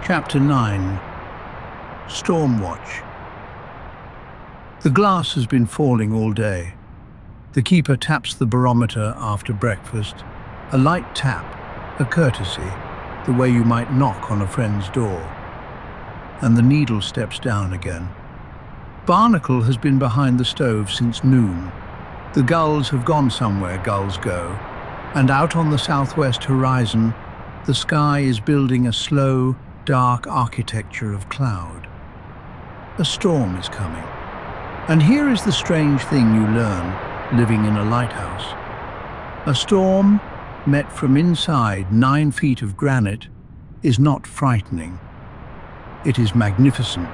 A: Chapter 9. Storm Watch. The glass has been falling all day. The keeper taps the barometer after breakfast. A light tap, a courtesy, the way you might knock on a friend's door. And the needle steps down again. Barnacle has been behind the stove since noon. The gulls have gone somewhere gulls go, and out on the southwest horizon, the sky is building a slow, dark architecture of cloud. A storm is coming. And here is the strange thing you learn living in a lighthouse. A storm, met from inside 9 feet of granite, is not frightening. It is magnificent.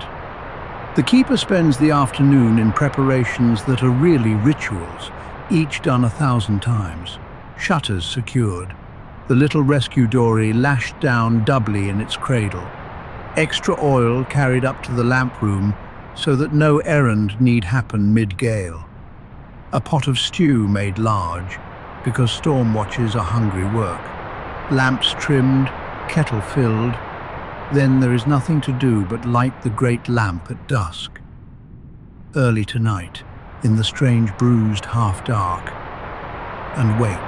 A: The keeper spends the afternoon in preparations that are really rituals, each done 1,000 times. Shutters secured. The little rescue dory lashed down doubly in its cradle. Extra oil carried up to the lamp room so that no errand need happen mid-gale. A pot of stew made large, because storm watches are hungry work. Lamps trimmed, kettle filled. Then there is nothing to do but light the great lamp at dusk. Early tonight, in the strange bruised half-dark, and wait.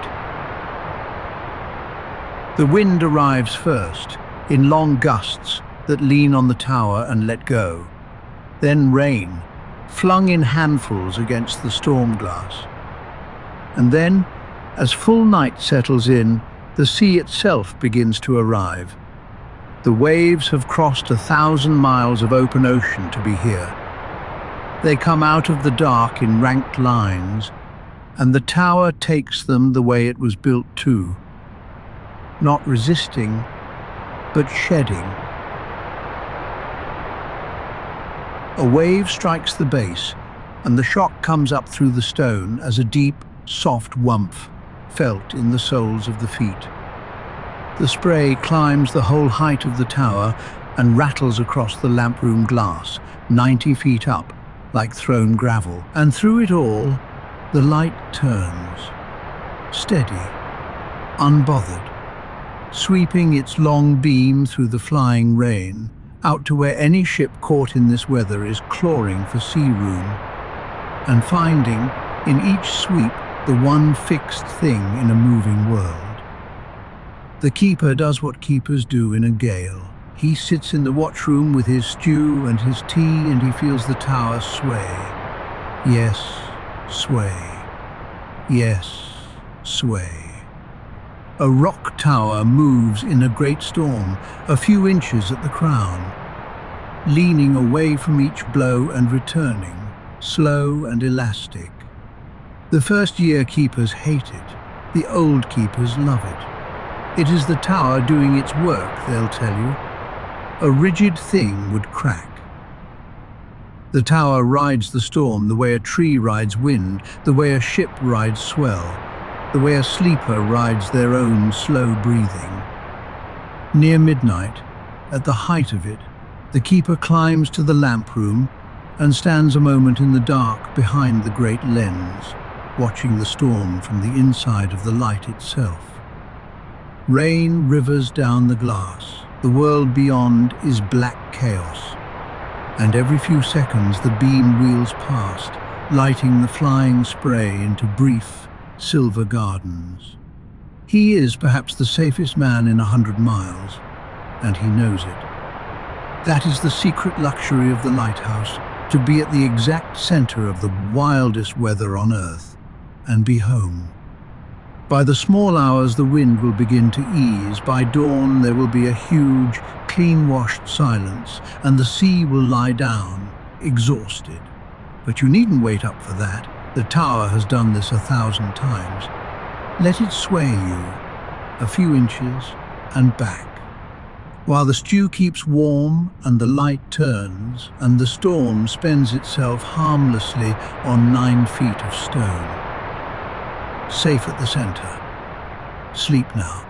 A: The wind arrives first, in long gusts that lean on the tower and let go. Then rain, flung in handfuls against the storm glass. And then, as full night settles in, the sea itself begins to arrive. The waves have crossed 1,000 miles of open ocean to be here. They come out of the dark in ranked lines, and the tower takes them the way it was built too. Not resisting, but shedding. A wave strikes the base, and the shock comes up through the stone as a deep, soft whumph, felt in the soles of the feet. The spray climbs the whole height of the tower and rattles across the lamp room glass, 90 feet up, like thrown gravel. And through it all, the light turns, steady, unbothered, sweeping its long beam through the flying rain, out to where any ship caught in this weather is clawing for sea room, and finding, in each sweep, the one fixed thing in a moving world. The keeper does what keepers do in a gale. He sits in the watchroom with his stew and his tea, and he feels the tower sway. Yes, sway. Yes, sway. A rock tower moves in a great storm, a few inches at the crown, leaning away from each blow and returning, slow and elastic. The first-year keepers hate it. The old keepers love it. It is the tower doing its work, they'll tell you. A rigid thing would crack. The tower rides the storm the way a tree rides wind, the way a ship rides swell, the way a sleeper rides their own slow breathing. Near midnight, at the height of it, the keeper climbs to the lamp room and stands a moment in the dark behind the great lens, watching the storm from the inside of the light itself. Rain rivers down the glass. The world beyond is black chaos, and every few seconds the beam wheels past, lighting the flying spray into brief, silver gardens. He is perhaps the safest man in 100 miles, and he knows it. That is the secret luxury of the lighthouse, to be at the exact center of the wildest weather on earth, and be home. By the small hours the wind will begin to ease. By dawn there will be a huge, clean-washed silence, and the sea will lie down, exhausted. But you needn't wait up for that. The tower has done this 1,000 times. Let it sway you, a few inches, and back. While the stew keeps warm and the light turns, and the storm spends itself harmlessly on 9 feet of stone. Safe at the center. Sleep now.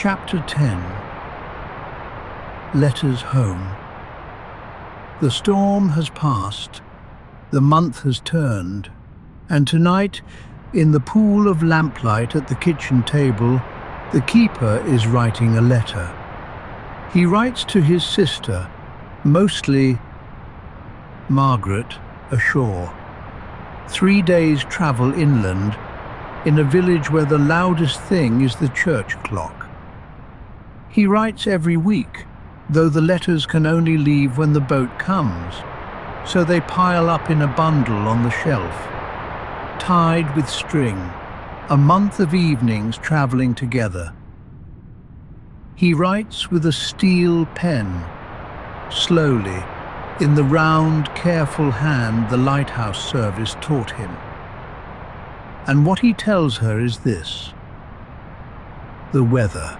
A: Chapter 10. Letters Home. The storm has passed, the month has turned, and tonight, in the pool of lamplight at the kitchen table, the keeper is writing a letter. He writes to his sister, mostly Margaret, ashore. 3 days' travel inland, in a village where the loudest thing is the church clock. He writes every week, though the letters can only leave when the boat comes, so they pile up in a bundle on the shelf. Tied with string, a month of evenings travelling together. He writes with a steel pen, slowly, in the round, careful hand the Lighthouse service taught him. And what he tells her is this: the weather.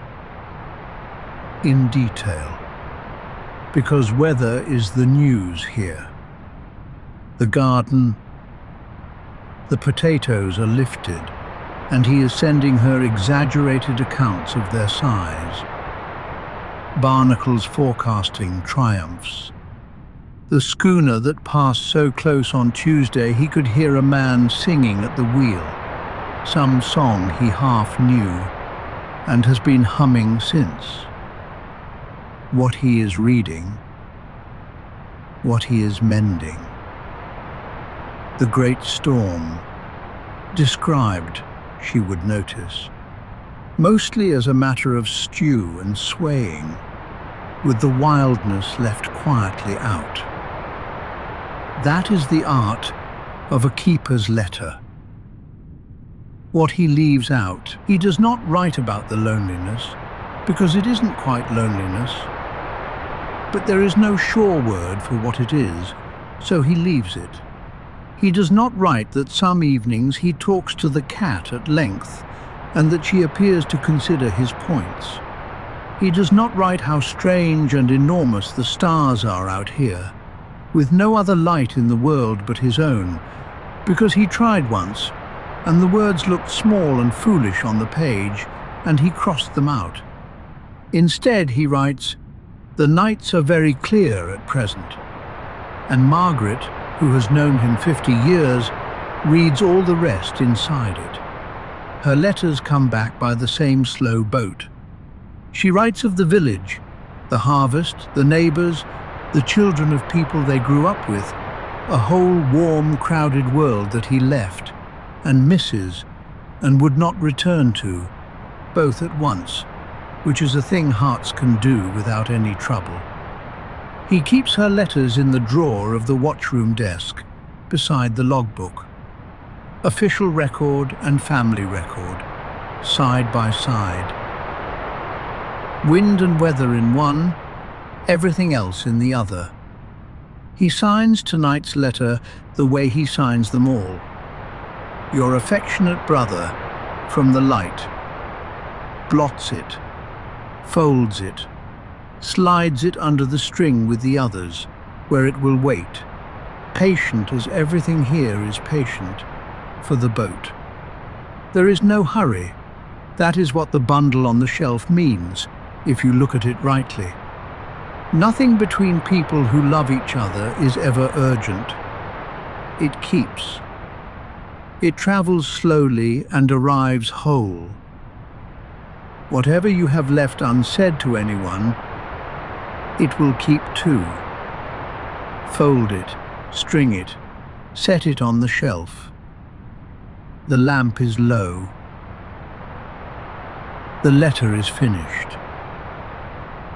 A: In detail. Because weather is the news here. The garden, the potatoes are lifted, and he is sending her exaggerated accounts of their size. Barnacles forecasting triumphs. The schooner that passed so close on Tuesday he could hear a man singing at the wheel, some song he half knew, and has been humming since. What he is reading, what he is mending. The great storm, described, she would notice, mostly as a matter of stew and swaying, with the wildness left quietly out. That is the art of a keeper's letter. What he leaves out, he does not write about the loneliness, because it isn't quite loneliness. But there is no sure word for what it is, so he leaves it. He does not write that some evenings he talks to the cat at length, and that she appears to consider his points. He does not write how strange and enormous the stars are out here, with no other light in the world but his own, because he tried once, and the words looked small and foolish on the page, and he crossed them out. Instead, he writes, "The nights are very clear at present," and Margaret, who has known him 50 years, reads all the rest inside it. Her letters come back by the same slow boat. She writes of the village, the harvest, the neighbours, the children of people they grew up with, a whole warm, crowded world that he left, and misses, and would not return to, both at once, which is a thing hearts can do without any trouble. He keeps her letters in the drawer of the watchroom desk, beside the logbook. Official record and family record, side by side. Wind and weather in one, everything else in the other. He signs tonight's letter the way he signs them all. Your affectionate brother, from the light. Blots it. Folds it, slides it under the string with the others, where it will wait, patient as everything here is patient, for the boat. There is no hurry. That is what the bundle on the shelf means, if you look at it rightly. Nothing between people who love each other is ever urgent. It keeps. It travels slowly and arrives whole. Whatever you have left unsaid to anyone, it will keep too. Fold it, string it, set it on the shelf. The lamp is low. The letter is finished.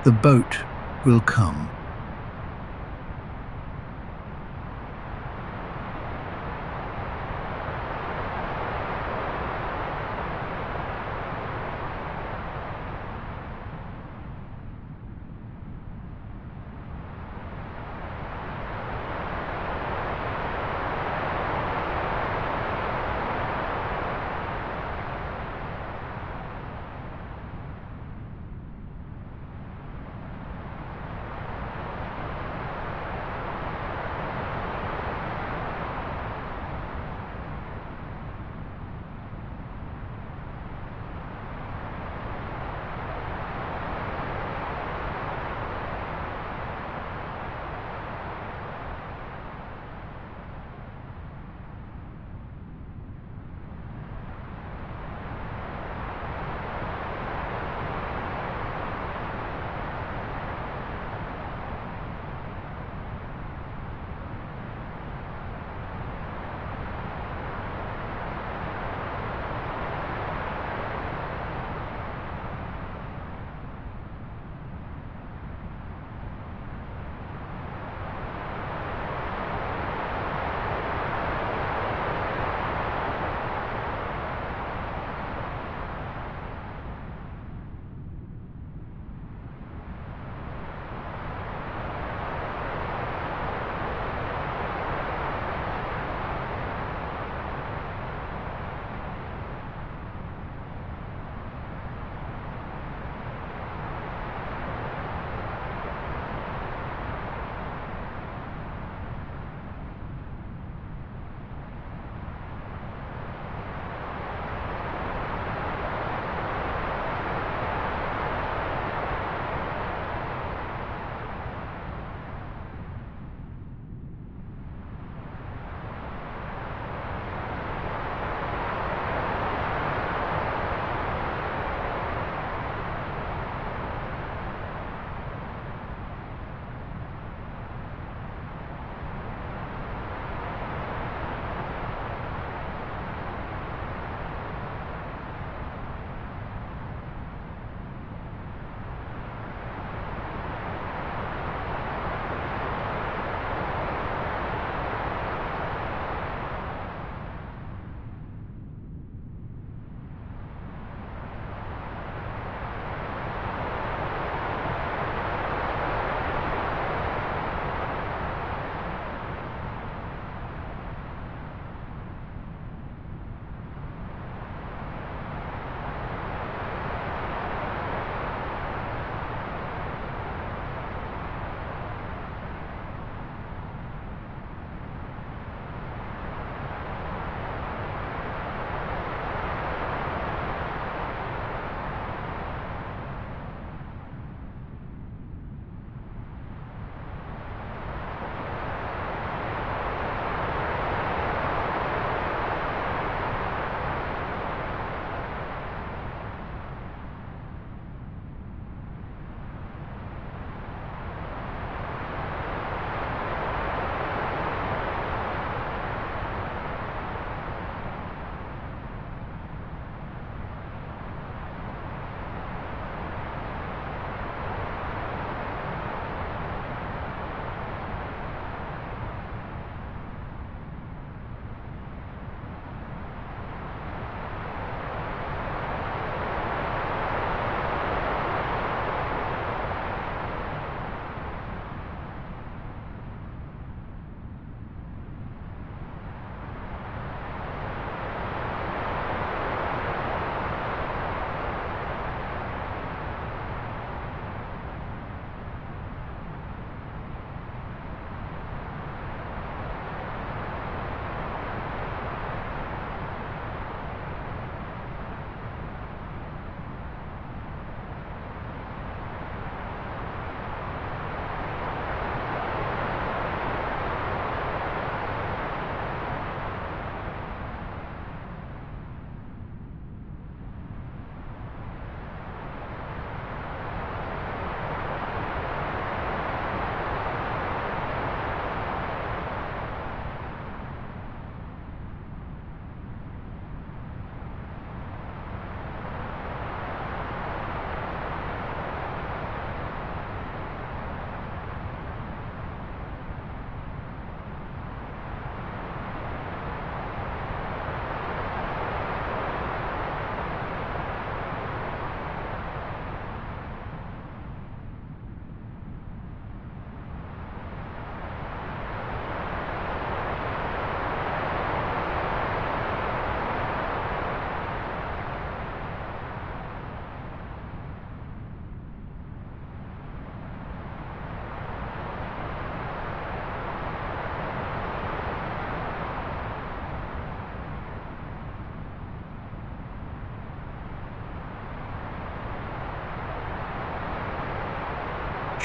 A: The boat will come.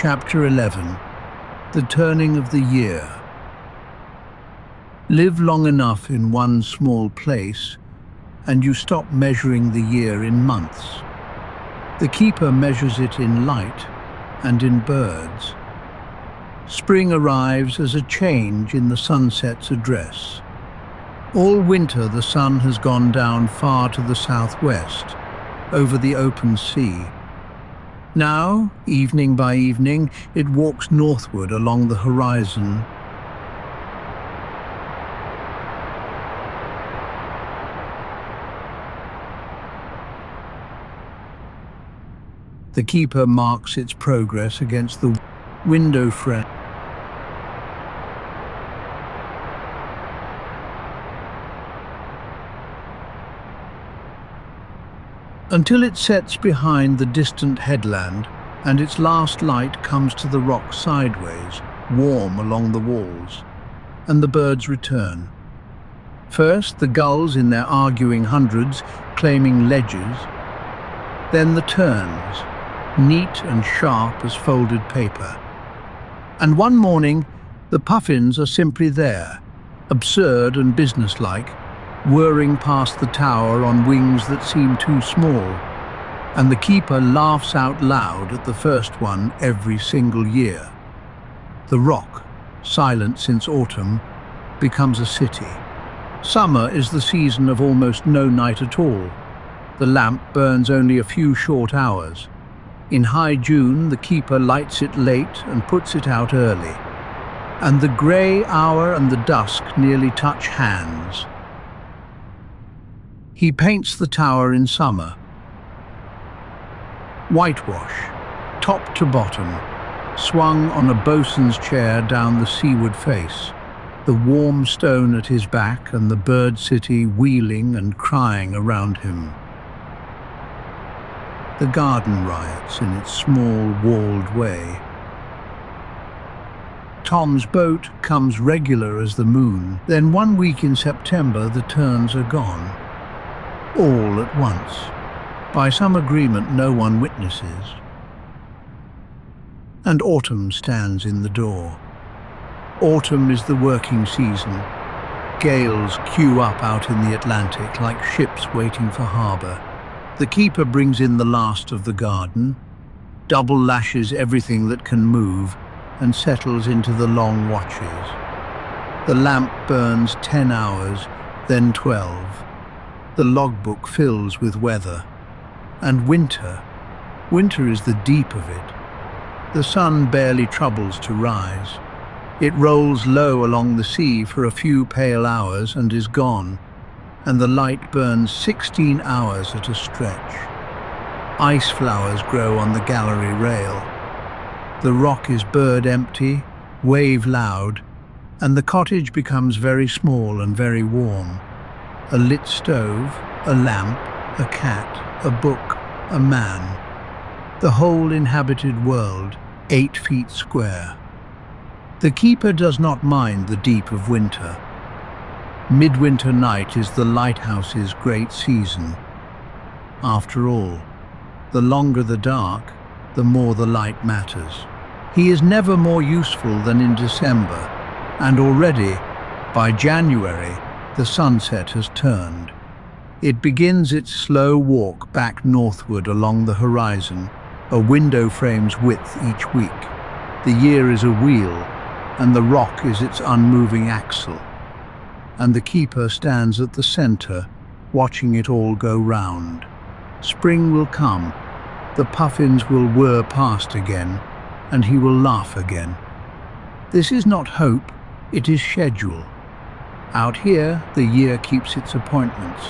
A: Chapter 11. The Turning of the Year. Live long enough in one small place, and you stop measuring the year in months. The keeper measures it in light and in birds. Spring arrives as a change in the sunset's address. All winter the sun has gone down far to the southwest, over the open sea. Now, evening by evening, it walks northward along the horizon. The keeper marks its progress against the window frame. Until it sets behind the distant headland and its last light comes to the rock sideways, warm along the walls, and the birds return. First, the gulls in their arguing hundreds, claiming ledges, then the terns, neat and sharp as folded paper. And one morning, the puffins are simply there, absurd and businesslike, whirring past the tower on wings that seem too small, and the keeper laughs out loud at the first one every single year. The rock, silent since autumn, becomes a city. Summer is the season of almost no night at all. The lamp burns only a few short hours. In high June, the keeper lights it late and puts it out early, and the grey hour and the dusk nearly touch hands. He paints the tower in summer. Whitewash, top to bottom, swung on a bosun's chair down the seaward face, the warm stone at his back and the bird city wheeling and crying around him. The garden riots in its small walled way. Tom's boat comes regular as the moon. Then one week in September the terns are gone. All at once. By some agreement no one witnesses. And autumn stands in the door. Autumn is the working season. Gales queue up out in the Atlantic like ships waiting for harbour. The keeper brings in the last of the garden, double lashes everything that can move, and settles into the long watches. The lamp burns 10 hours, then 12. The logbook fills with weather. And winter is the deep of it. The sun barely troubles to rise. It rolls low along the sea for a few pale hours and is gone, and the light burns 16 hours at a stretch. Ice flowers grow on the gallery rail. The rock is bird empty, wave loud, and the cottage becomes very small and very warm. A lit stove, a lamp, a cat, a book, a man. The whole inhabited world, 8 feet square. The keeper does not mind the deep of winter. Midwinter night is the Lighthouse's great season. After all, the longer the dark, the more the light matters. He is never more useful than in December, and already, by January, the sunset has turned. It begins its slow walk back northward along the horizon, a window frame's width each week. The year is a wheel, and the rock is its unmoving axle. And the keeper stands at the center, watching it all go round. Spring will come, the puffins will whir past again, and he will laugh again. This is not hope, it is schedule. Out here, the year keeps its appointments.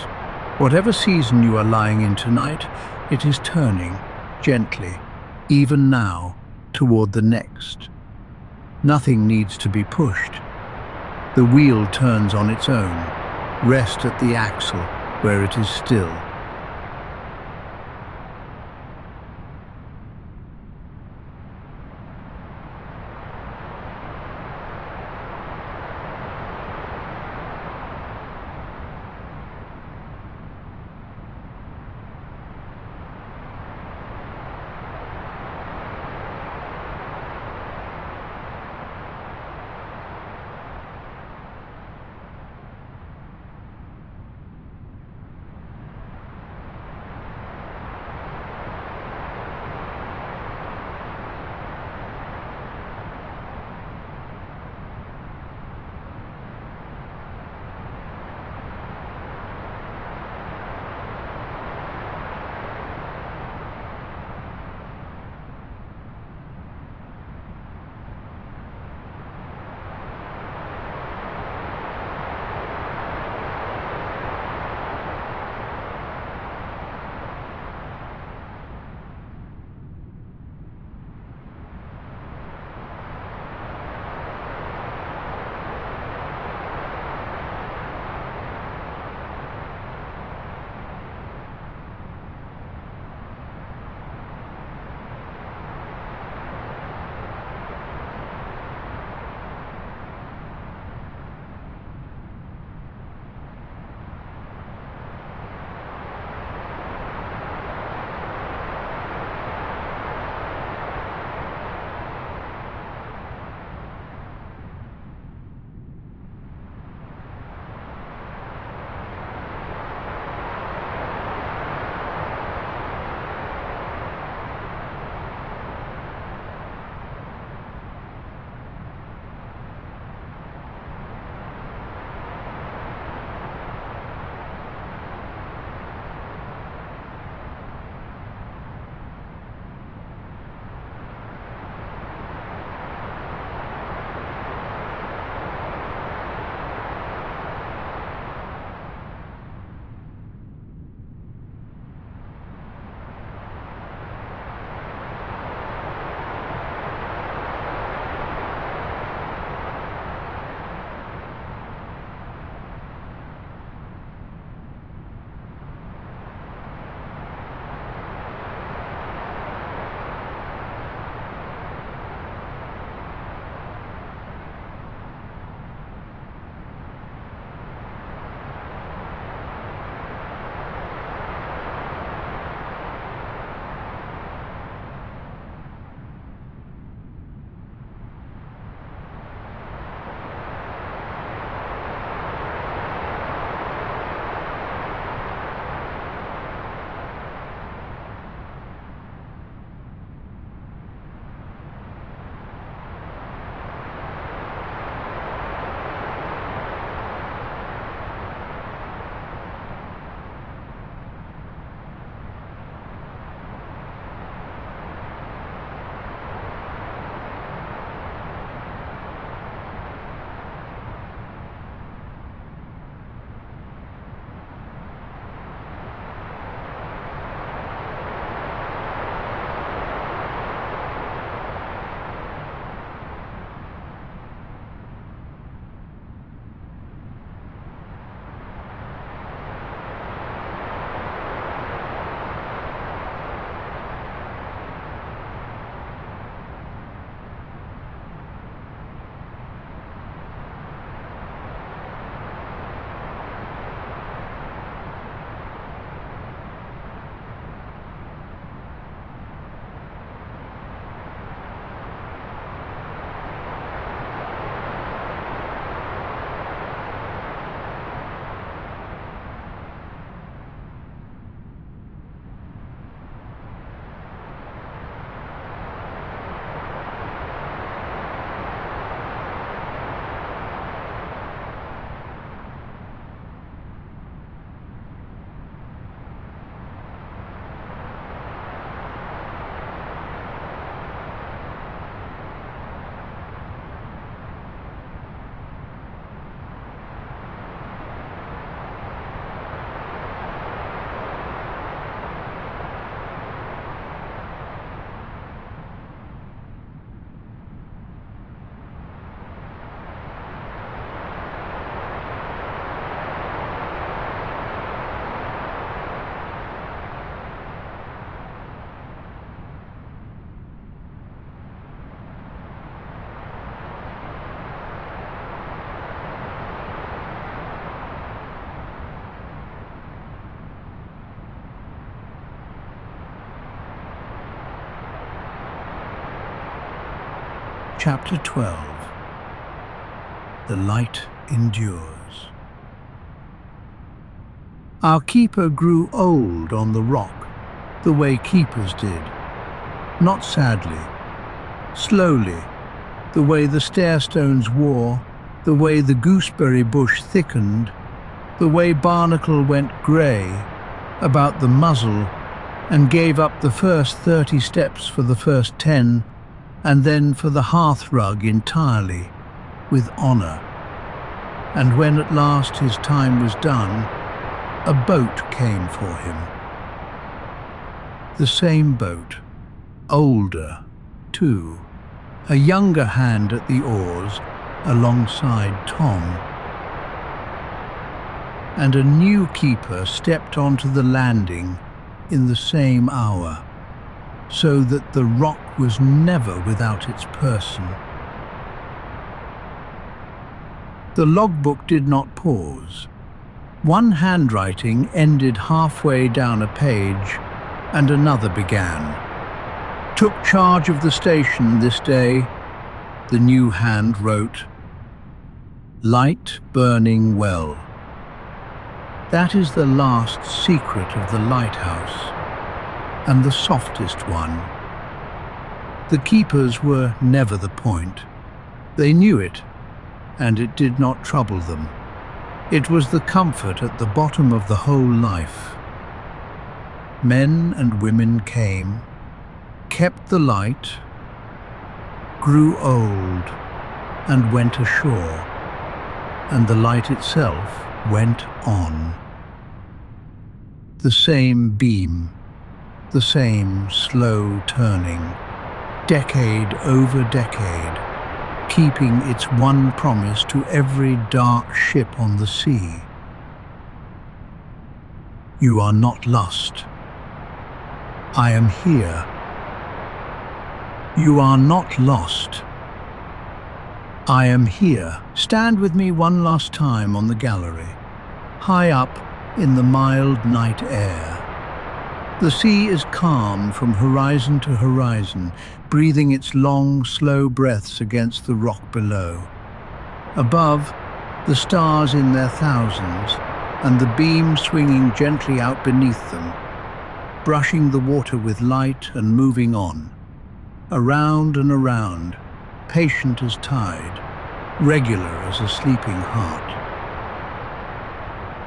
A: Whatever season you are lying in tonight, it is turning, gently, even now, toward the next. Nothing needs to be pushed. The wheel turns on its own. Rest at the axle, where it is still. Chapter 12. The light endures. Our keeper grew old on the rock, the way keepers did. Not sadly, slowly, the way the stairstones wore, the way the gooseberry bush thickened, the way barnacle went grey about the muzzle and gave up the first 30 steps for the first 10, and then for the hearthrug entirely, with honour. And when at last his time was done, a boat came for him. The same boat, older, too, a younger hand at the oars alongside Tom. And a new keeper stepped onto the landing in the same hour, so that the rock was never without its person. The logbook did not pause. One handwriting ended halfway down a page, and another began. Took charge of the station this day, the new hand wrote. Light burning well. That is the last secret of the lighthouse, and the softest one. The keepers were never the point. They knew it, and it did not trouble them. It was the comfort at the bottom of the whole life. Men and women came, kept the light, grew old, and went ashore, and the light itself went on. The same beam, the same slow turning, decade over decade, keeping its one promise to every dark ship on the sea. You are not lost. I am here. You are not lost. I am here. Stand with me one last time on the gallery, high up in the mild night air. The sea is calm from horizon to horizon, breathing its long, slow breaths against the rock below. Above, the stars in their thousands, and the beam swinging gently out beneath them, brushing the water with light and moving on. Around and around, patient as tide, regular as a sleeping heart.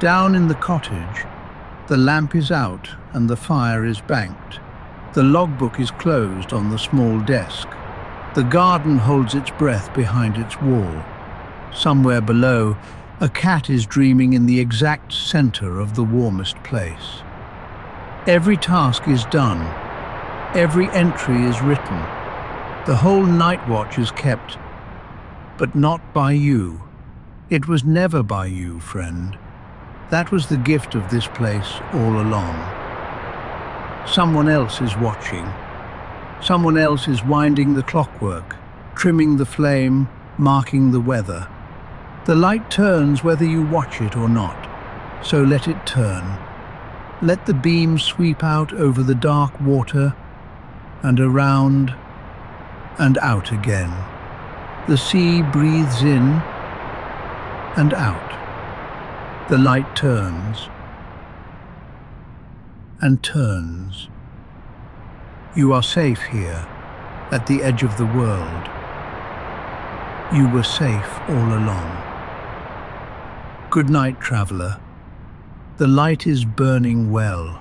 A: Down in the cottage, the lamp is out and the fire is banked. The logbook is closed on the small desk. The garden holds its breath behind its wall. Somewhere below, a cat is dreaming in the exact center of the warmest place. Every task is done. Every entry is written. The whole night watch is kept, but not by you. It was never by you, friend. That was the gift of this place all along. Someone else is watching. Someone else is winding the clockwork, trimming the flame, marking the weather. The light turns whether you watch it or not, so let it turn. Let the beam sweep out over the dark water and around and out again. The sea breathes in and out. The light turns and turns. You are safe here, at the edge of the world. You were safe all along. Good night, traveler. The light is burning well.